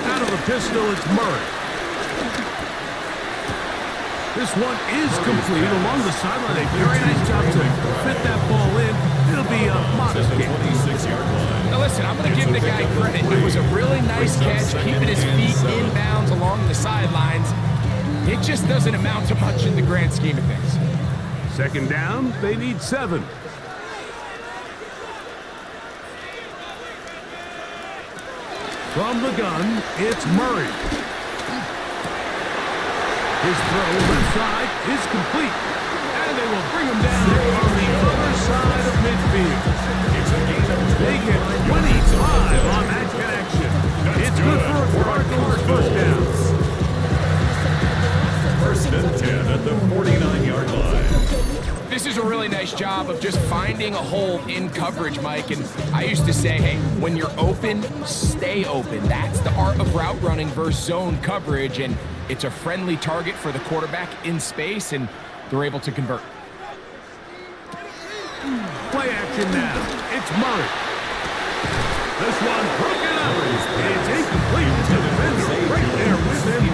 Out of the pistol, it's Murray. This one is complete along the sideline. A very nice job to fit that ball in. It'll be a modest gain. 26-yard line. Now listen, I'm going to give the guy credit. It was a really nice catch, keeping his feet inbounds along the sidelines. It just doesn't amount to much in the grand scheme of things. 2nd down, they need 7. From the gun, it's Murray. His throw left side is complete. And they will bring him down on the other side of midfield. They get 25 on that connection. It's good for a Cardinals 1st down. 1st and 10 at the 49-yard line. This is a really nice job of just finding a hole in coverage, Mike. And I used to say, hey, when you're open, stay open. That's the art of route running versus zone coverage. And it's a friendly target for the quarterback in space, and they're able to convert. Play action now. It's Murray. This one broken up. It's incomplete. The defender right there with him.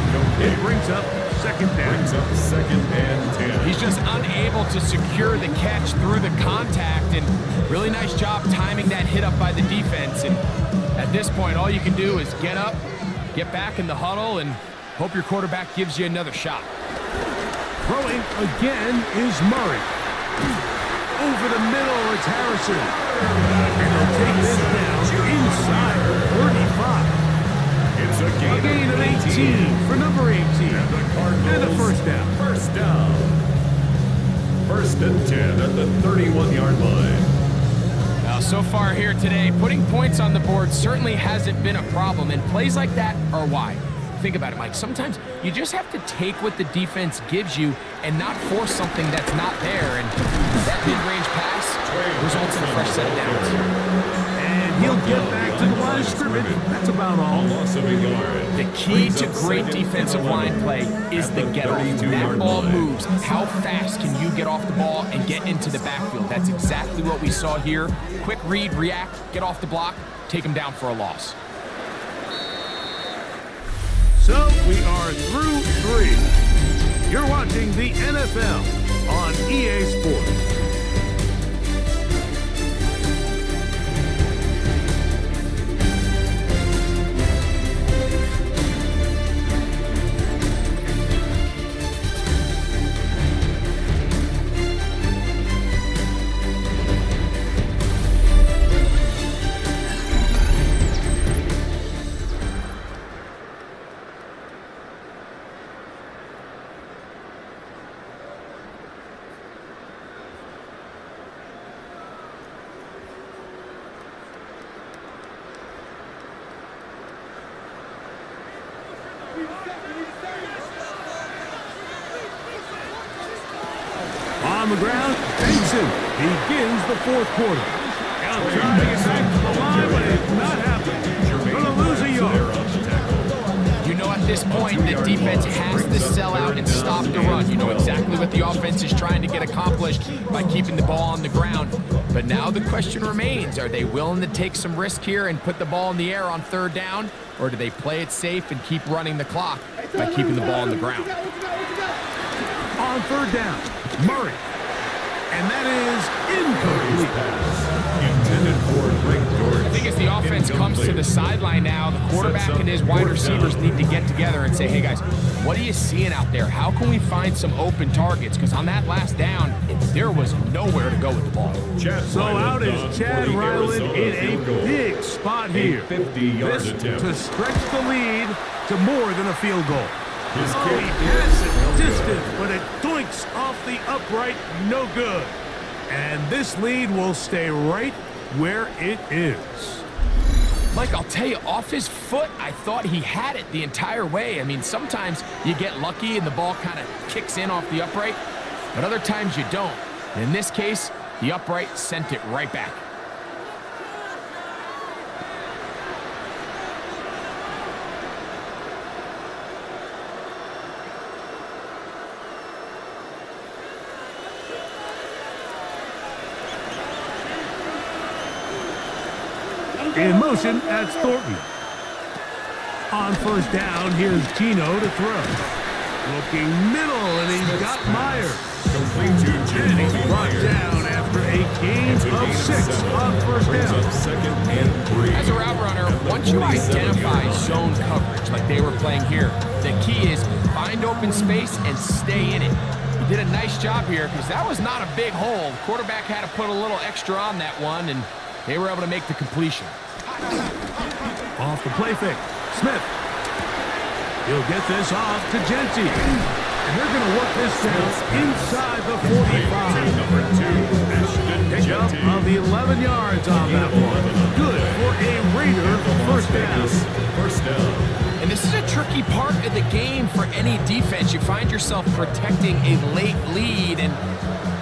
It brings up 2nd down. Brings up 2nd and 10. He's just unable to secure the catch through the contact, and really nice job timing that hit up by the defense. And at this point, all you can do is get up, get back in the huddle, and hope your quarterback gives you another shot. Throwing again is Murray. Over the middle, it's Harrison. And they'll take this down inside the 35. It's a gain of 18 for number 18. And a 1st down. 1st down. 1st and 10 at the 31-yard line. Now, so far here today, putting points on the board certainly hasn't been a problem, and plays like that are why. Think about it, Mike. Sometimes you just have to take what the defense gives you and not force something that's not there. And that mid-range pass results in a fresh set of downs. And he'll get back to the line of scrimmage. That's about all. Loss of a yard. The key to great defensive line play is the get-off. That ball moves. How fast can you get off the ball and get into the backfield? That's exactly what we saw here. Quick read, react, get off the block, take him down for a loss. So we are through 3. You're watching the NFL on EA Sports. On the ground, Benson begins the 4th quarter. Now trying to get back to the line, but it's not happening. Gonna lose a yard. You know at this point the defense has to sell out and stop the run. You know exactly what the offense is trying to get accomplished by keeping the ball on the ground. But now the question remains, are they willing to take some risk here and put the ball in the air on 3rd down? Or do they play it safe and keep running the clock by keeping the ball on the ground? On 3rd down, Murray. And that is incomplete. Intended for Greg George. I think as the offense comes to the sideline now, the quarterback and his wide receivers need to get together and say, hey guys, what are you seeing out there? How can we find some open targets? Because on that last down, there was nowhere to go with the ball. So out is Chad Ryland in a big spot here. 50-yard attempt to stretch the lead to more than a field goal. His Oh, kick he is has it no distance, good. but it doinks off the upright, no good. And this lead will stay right where it is. Mike, I'll tell you, off his foot, I thought he had it the entire way. I mean, sometimes you get lucky and the ball kind of kicks in off the upright, but other times you don't. And in this case, the upright sent it right back. In motion, that's Thornton. On first down, here's Gino to throw. Looking middle, and he's got Myers. Complete to And he's Jacoby brought Myers. down after a gain To gain of 6 7. on first Brings down. up 2nd and 3. As a route runner, once you identify zone coverage like they were playing here, the key is find open space and stay in it. He did a nice job here because that was not a big hole. The quarterback had to put a little extra on that one, and they were able to make the completion. Off the play fake. Smith. He'll get this off to Genty. And they're going to work this down inside the 45. Number 2, Ashton Pickup Genty. of 11 yards on that one. Good for a Raider first down. First down. And this is a tricky part of the game for any defense. You find yourself protecting a late lead, and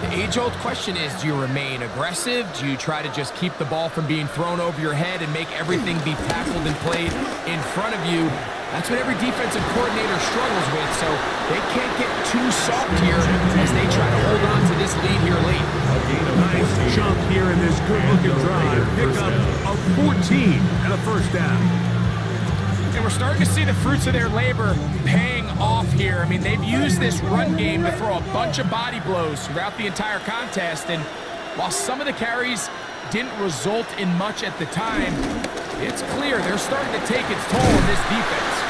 the age-old question is, do you remain aggressive? Do you try to just keep the ball from being thrown over your head and make everything be tackled and played in front of you? That's what every defensive coordinator struggles with, so they can't get too soft here as they try to hold on to this lead here late. Nice jump here in this good-looking drive. Pickup of 14 and a first down. And we're starting to see the fruits of their labor paying off here. I mean, they've used this run game to throw a bunch of body blows throughout the entire contest, and while some of the carries didn't result in much at the time, it's clear they're starting to take its toll in this defense.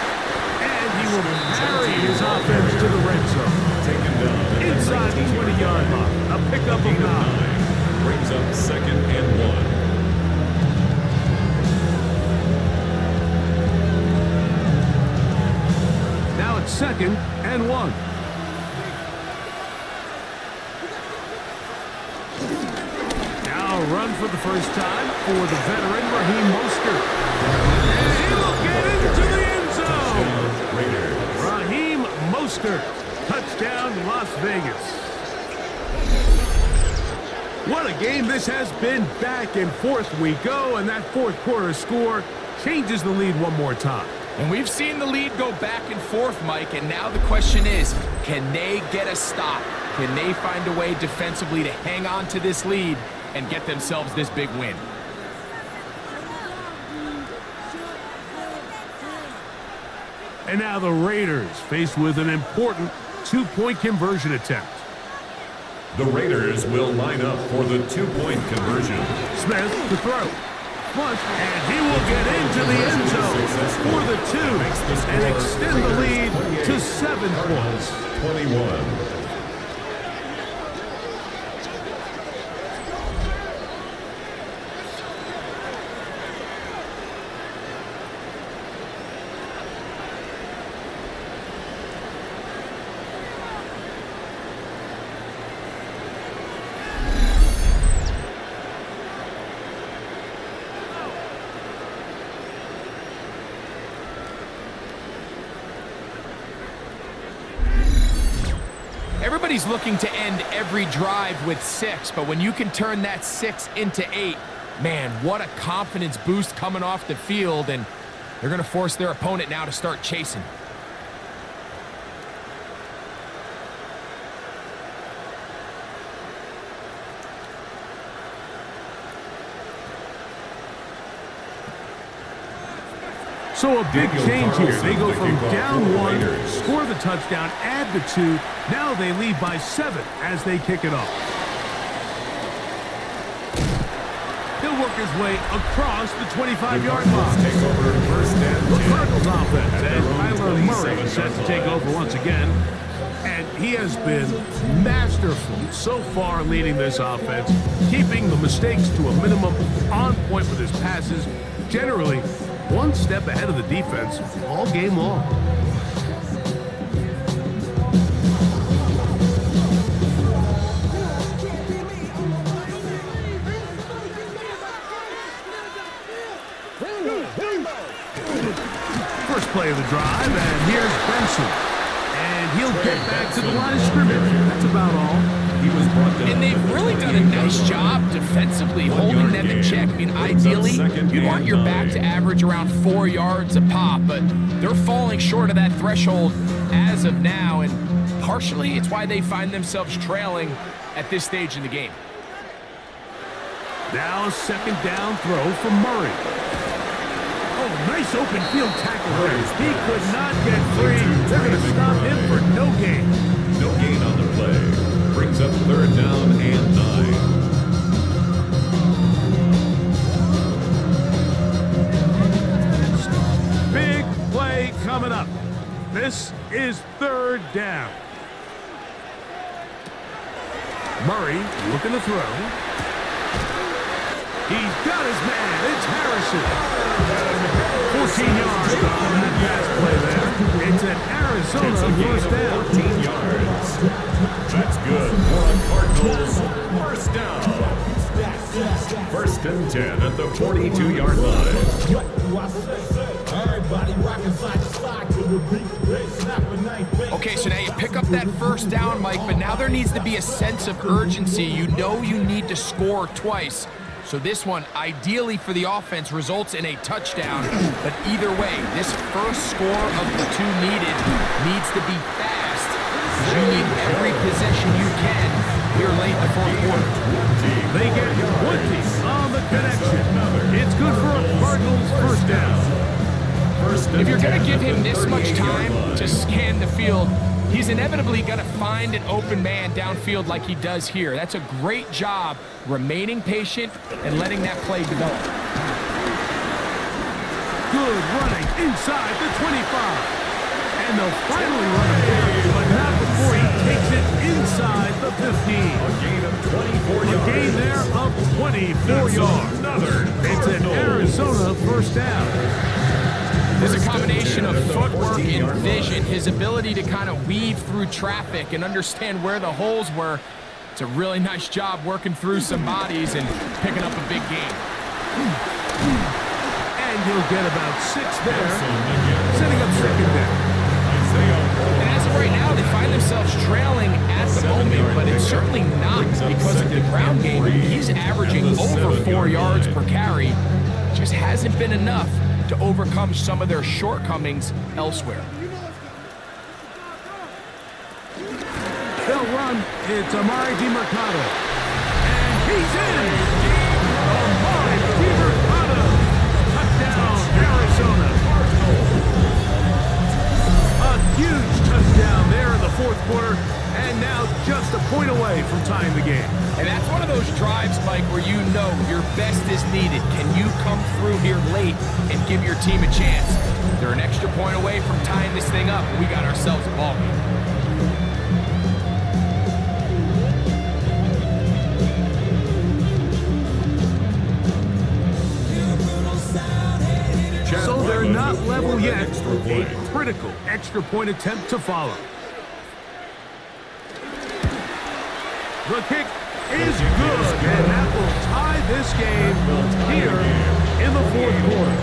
And he will carry his offense to the red zone. Taken down. Inside the 20-yard line. A pickup of 9. Brings up 2nd and 1. Now it's 2nd and 1. Now a run for the first time for the veteran Raheem Mostert. And he'll get into the end zone. Raiders. Raheem Mostert. Touchdown, Las Vegas. What a game this has been. Back and forth we go, and that fourth quarter score changes the lead one more time. And we've seen the lead go back and forth, Mike, and now the question is, can they get a stop? Can they find a way defensively to hang on to this lead and get themselves this big win? And now the Raiders faced with an important two-point conversion attempt. The Raiders will line up for the 2-point conversion. Smith to throw. Flush, and he will get into the end zone for the 2 and extend the lead to 7 points. 21. Everybody's looking to end every drive with 6, but when you can turn that 6 into 8, man, what a confidence boost coming off the field, and they're going to force their opponent now to start chasing. So a big change here. They go from down 1, score the touchdown, add the 2. Now they lead by 7 as they kick it off. He'll work his way across the 25-yard line. Take over first and The 10. Cardinals offense, At and their own Kyler Murray 27 set to yard take line. over once again. And he has been masterful so far leading this offense, keeping the mistakes to a minimum, on point with his passes, generally one step ahead of the defense all game long. First play of the drive, and here's Benson. And he'll get back to the line of scrimmage. That's about all. He was brought down. And they've really done a nice job defensively holding them in check. I mean, ideally, you want your back to average around 4 yards a pop, but they're falling short of that threshold as of now, and partially it's why they find themselves trailing at this stage in the game. Now a second down throw from Murray. Oh, nice open field tackle there. He could not get free. They're going to stop him for no gain. No gain on the play. Brings up third down and 9. Big play coming up. This is third down. Murray looking to throw. He's got his man. It's Harrison. 14 yards on that pass play there. It's an Arizona first down. 14 yards. That's good for a Cardinals first down. First and 10 at the 42-yard line. Okay, so now you pick up that first down, Mike, but now there needs to be a sense of urgency. You know you need to score twice. So this one, ideally for the offense, results in a touchdown. But either way, this first score of the two needs to be fast. You need every possession you can here late in the fourth quarter. They get 20 on the connection. It's good for a Cardinals first down. If you're going to give him this much time to scan the field, he's inevitably going to find an open man downfield like he does here. That's a great job remaining patient and letting that play develop. Good running inside the 25. And they'll finally run him down, but not before he takes it inside the 15. A gain of 24 yards. A gain there of 24 yards. It's an Arizona first down. There's a combination of footwork and vision, his ability to kind of weave through traffic and understand where the holes were. It's a really nice job working through some bodies and picking up a big gain. And he'll get about 6 there, setting up second down. And as of right now, they find themselves trailing at the moment, but it's certainly not because of the ground game. He's averaging over 4 yards per carry. It just hasn't been enough to overcome some of their shortcomings elsewhere. They'll run. It's Amari DiMercado. And he's in! Amari DiMercado! Touchdown, Arizona. A huge touchdown there in the fourth quarter, and now just a point away from tying the game. And that's one of those drives, Mike, where you know your best is needed. Can you come through here late and give your team a chance? They're an extra point away from tying this thing up, and we got ourselves a ball game. So they're not level yet. A critical extra point attempt to follow. The kick is good, and that will tie this game here in the fourth quarter.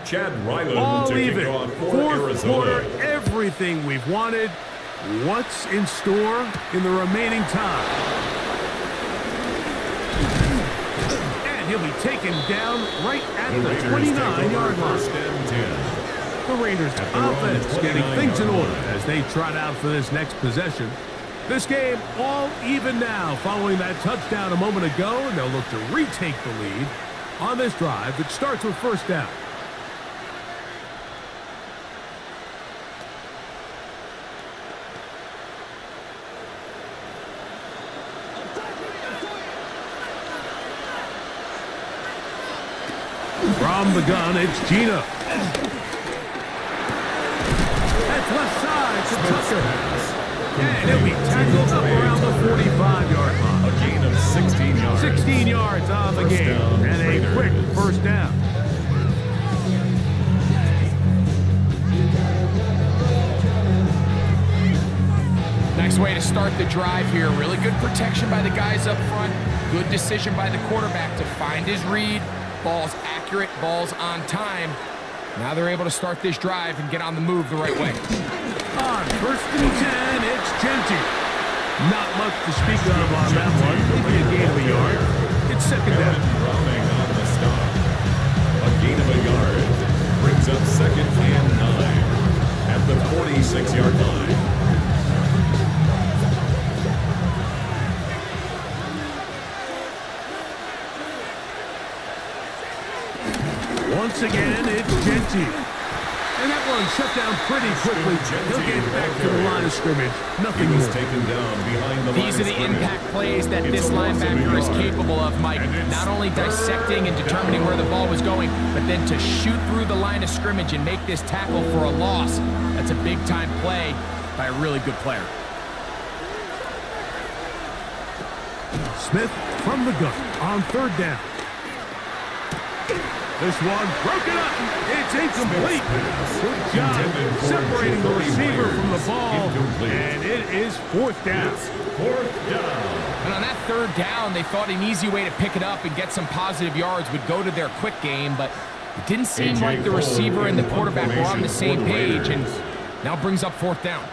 Chad Ryland All to even. kick off for Fourth Arizona. quarter, everything we've wanted. What's in store in the remaining time? And he'll be taken down right at the 29-yard line. First and 10. The Raiders offense getting things in order as they trot out for this next possession. This game all even now following that touchdown a moment ago, and they'll look to retake the lead on this drive that starts with first down. From the gun, it's Gino. That's left side to Tucker. And he'll be tackled up around the 45-yard line. A gain of 16 yards. 16 yards on the game. And a quick first down. Nice way to start the drive here. Really good protection by the guys up front. Good decision by the quarterback to find his read. Ball's accurate, ball's on time. Now they're able to start this drive and get on the move the right way. On first and 10, it's Genty. Not much to speak of on that one. Maybe a gain of a yard. It's second down. Browning on the stop. A gain of a yard brings up second and 9 at the 46-yard line. Once again, it's Genty. And that one shut down pretty quickly. He'll get back to the line of scrimmage. Nothing more. Taken down behind the These are the impact plays that this linebacker is capable of, Mike. Not only dissecting and determining where the ball was going, but then to shoot through the line of scrimmage and make this tackle for a loss. That's a big-time play by a really good player. Smith from the gun on third down. This one broken up. It's incomplete. Good job separating the receiver from the ball. And it is fourth down. Fourth down. And on that third down, they thought an easy way to pick it up and get some positive yards would go to their quick game, but it didn't seem like the receiver and the quarterback were on the same page, and now brings up fourth down.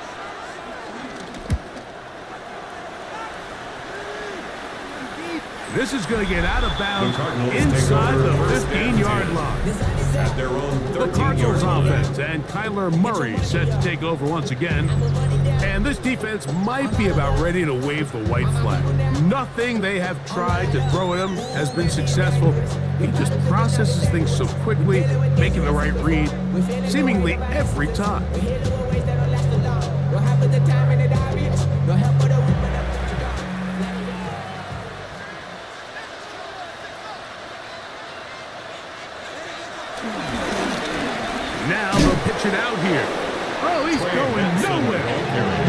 This is going to get out of bounds inside the 15-yard line. At their own The Cardinals offense and Kyler Murray set to take over once again. And this defense might be about ready to wave the white flag. Nothing they have tried to throw at him has been successful. He just processes things so quickly, making the right read, seemingly every time. Now they'll pitch it out here. Oh, he's going nowhere.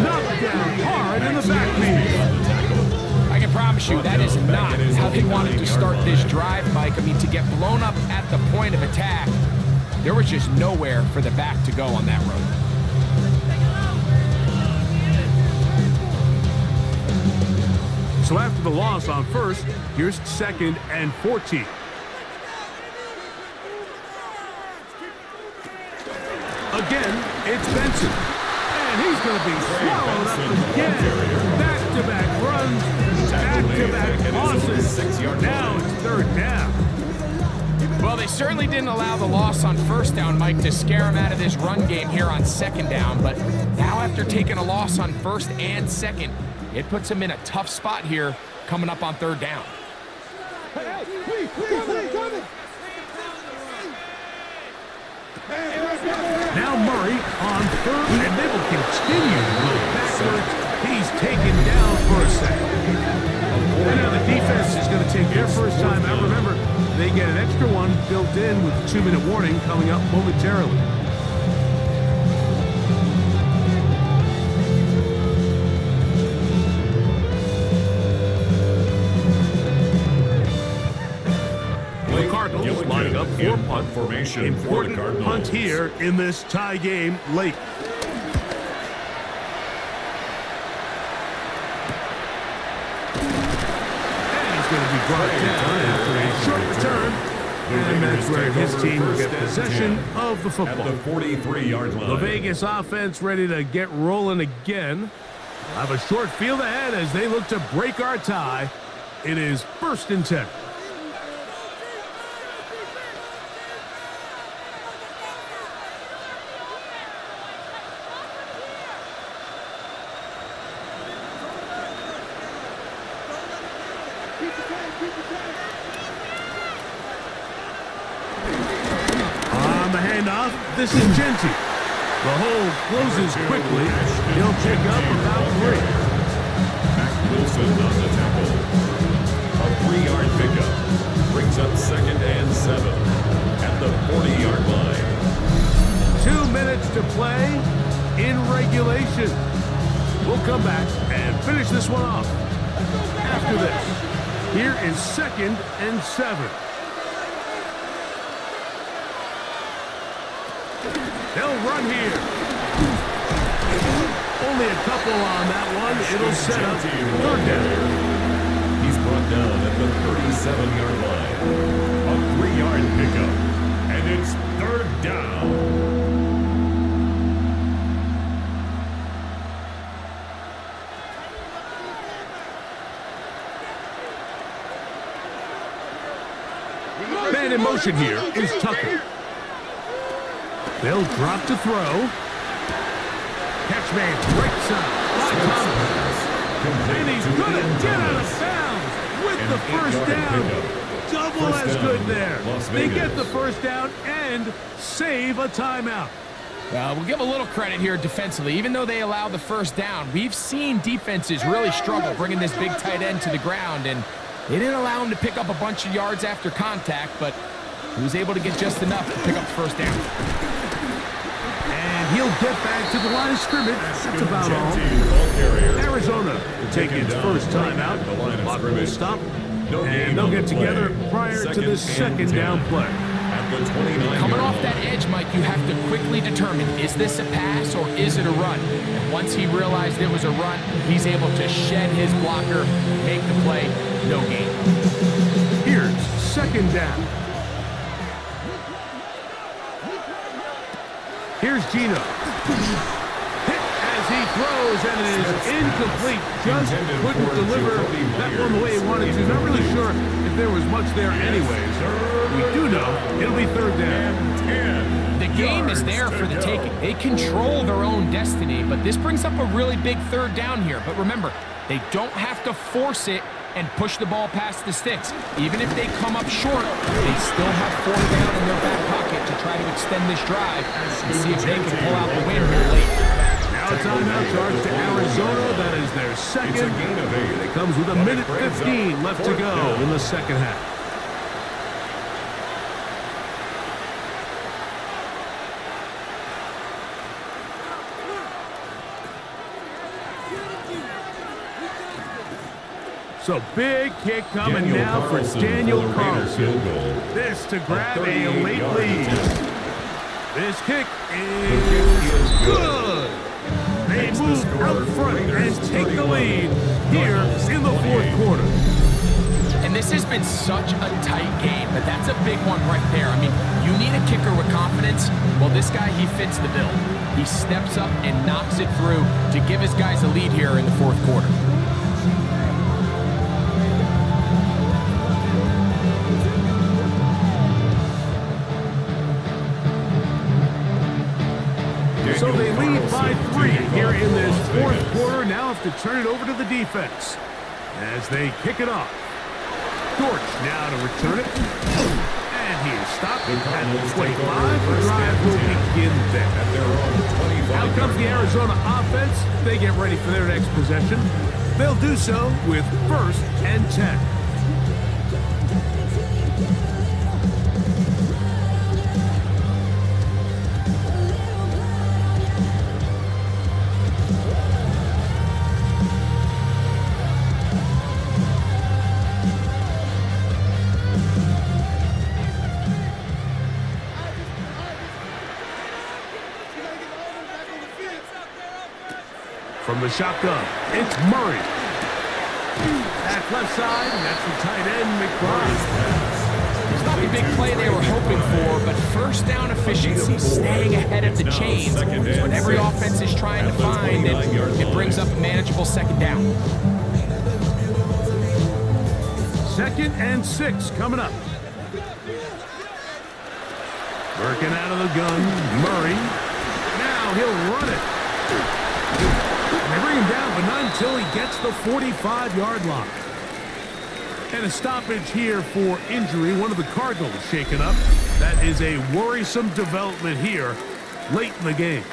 Knocked down hard in the backfield. I can promise you that is not how they wanted to start this drive, Mike. I mean, to get blown up at the point of attack, there was just nowhere for the back to go on that road. So after the loss on first, here's second and 14. Again, it's Benson. And he's going to be swallowed up again. Back-to-back runs, back-to-back losses. Now it's third down. Well, they certainly didn't allow the loss on first down, Mike, to scare him out of this run game here on second down. But now after taking a loss on first and second, it puts him in a tough spot here coming up on third down. Now Murray on third, and they will continue to move backwards. He's taken down for a second. And now the defense is going to take their first time out. Remember, they get an extra one built in with a 2-minute warning coming up momentarily. The Cardinals lining up for punt formation. Important punt here in this tie game late. And he's going to be brought down after a short return. And that's where his team will get possession of the football. At the 43-yard line. The Vegas offense ready to get rolling again. We'll have a short field ahead as they look to break our tie. It is first and 10. On the handoff, this is Genty. The hole closes quickly. He'll pick up about 3. Mac Wilson on the tackle. A 3-yard pickup. Brings up 2nd and 7 at the 40-yard line. 2 minutes to play in regulation. We'll come back and finish this one off. After this, here is 2nd and 7. They'll run here. Only a couple on that one. It'll set up 3rd down. He's brought down at the 37-yard line. A 3-yard pickup. And it's 3rd down. Man in motion here is Tucker. They'll drop to throw. Catch man right side. And he's going to get out of bounds with the first down. Double as good there. They get the first down and save a timeout. We'll give a little credit here defensively. Even though they allow the first down, we've seen defenses really struggle bringing this big tight end to the ground, and they didn't allow him to pick up a bunch of yards after contact, but he was able to get just enough to pick up the first down. And he'll get back to the line of scrimmage. That's about all. Arizona will take its first time out. Clock will stop. And they'll get together prior to the 2nd down play. Coming off that edge, Mike, you have to quickly determine, is this a pass or is it a run? And once he realized it was a run, he's able to shed his blocker, make the play, no gain. Here's 2nd down. Here's Gino. Hit as he throws, and it is incomplete. Just couldn't deliver that one the way he wanted to. Not really sure if there was much there anyways. We do know it'll be 3rd down. The game is there for the taking. They control their own destiny, but this brings up a really big 3rd down here. But remember, they don't have to force it and push the ball past the sticks. Even if they come up short, they still have 4th down in their back pocket to try to extend this drive and see if they can pull out the win here late. Now a timeout charge to Arizona. That is their 2nd. It comes with 1:15 left to go in the 2nd half. So big kick coming now for Daniel Carlson. This to grab a late lead. This kick is good. They move out front and take the lead here in the 4th quarter. And this has been such a tight game, but that's a big one right there. I mean, you need a kicker with confidence. Well, this guy, he fits the bill. He steps up and knocks it through to give his guys a lead here in the 4th quarter. So they lead by 3 here in this 4th quarter. Now have to turn it over to the defense as they kick it off. Dortch now to return it. And he is stopped at the 25. The drive will begin there. Out comes the Arizona offense. They get ready for their next possession. They'll do so with 1st and 10. From the shotgun, it's Murray. Back left side, and that's the tight end, McBride. It's not the big play they were hoping for, but 1st down efficiency, staying ahead of the chains. It's what every offense is trying to find, and it brings up a manageable 2nd down. 2nd and 6 coming up. Working out of the gun, Murray. Now he'll run it. They bring him down, but not until he gets the 45-yard line. And a stoppage here for injury. One of the Cardinals shaken up. That is a worrisome development here late in the game.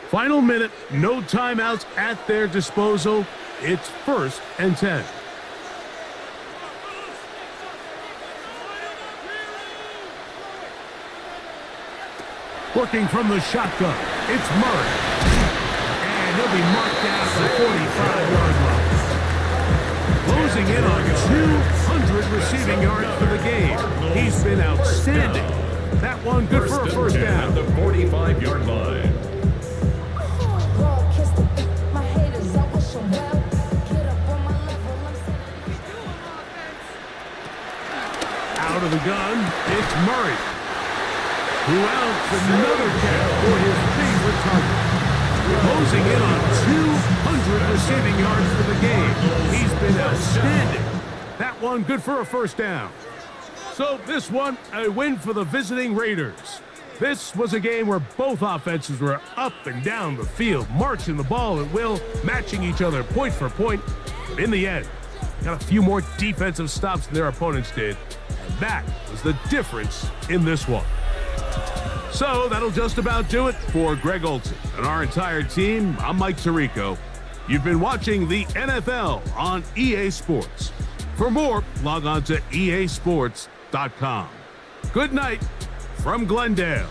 Final minute, no timeouts at their disposal. It's 1st and 10. Working from the shotgun, it's Murray. And he'll be marked down at the 45-yard line. Closing in on 200 receiving yards for the game. He's been outstanding. That one good for a first down. At the 45-yard line. Out of the gun, it's Murray, who outs another catch for his favorite target. Closing in on 200 receiving yards for the game. He's been outstanding. That one good for a first down. So this one, a win for the visiting Raiders. This was a game where both offenses were up and down the field, marching the ball at will, matching each other point for point. But in the end, got a few more defensive stops than their opponents did. And that was the difference in this one. So that'll just about do it for Greg Olson and our entire team. I'm Mike Tirico. You've been watching the NFL on EA Sports. For more, log on to easports.com. Good night from Glendale.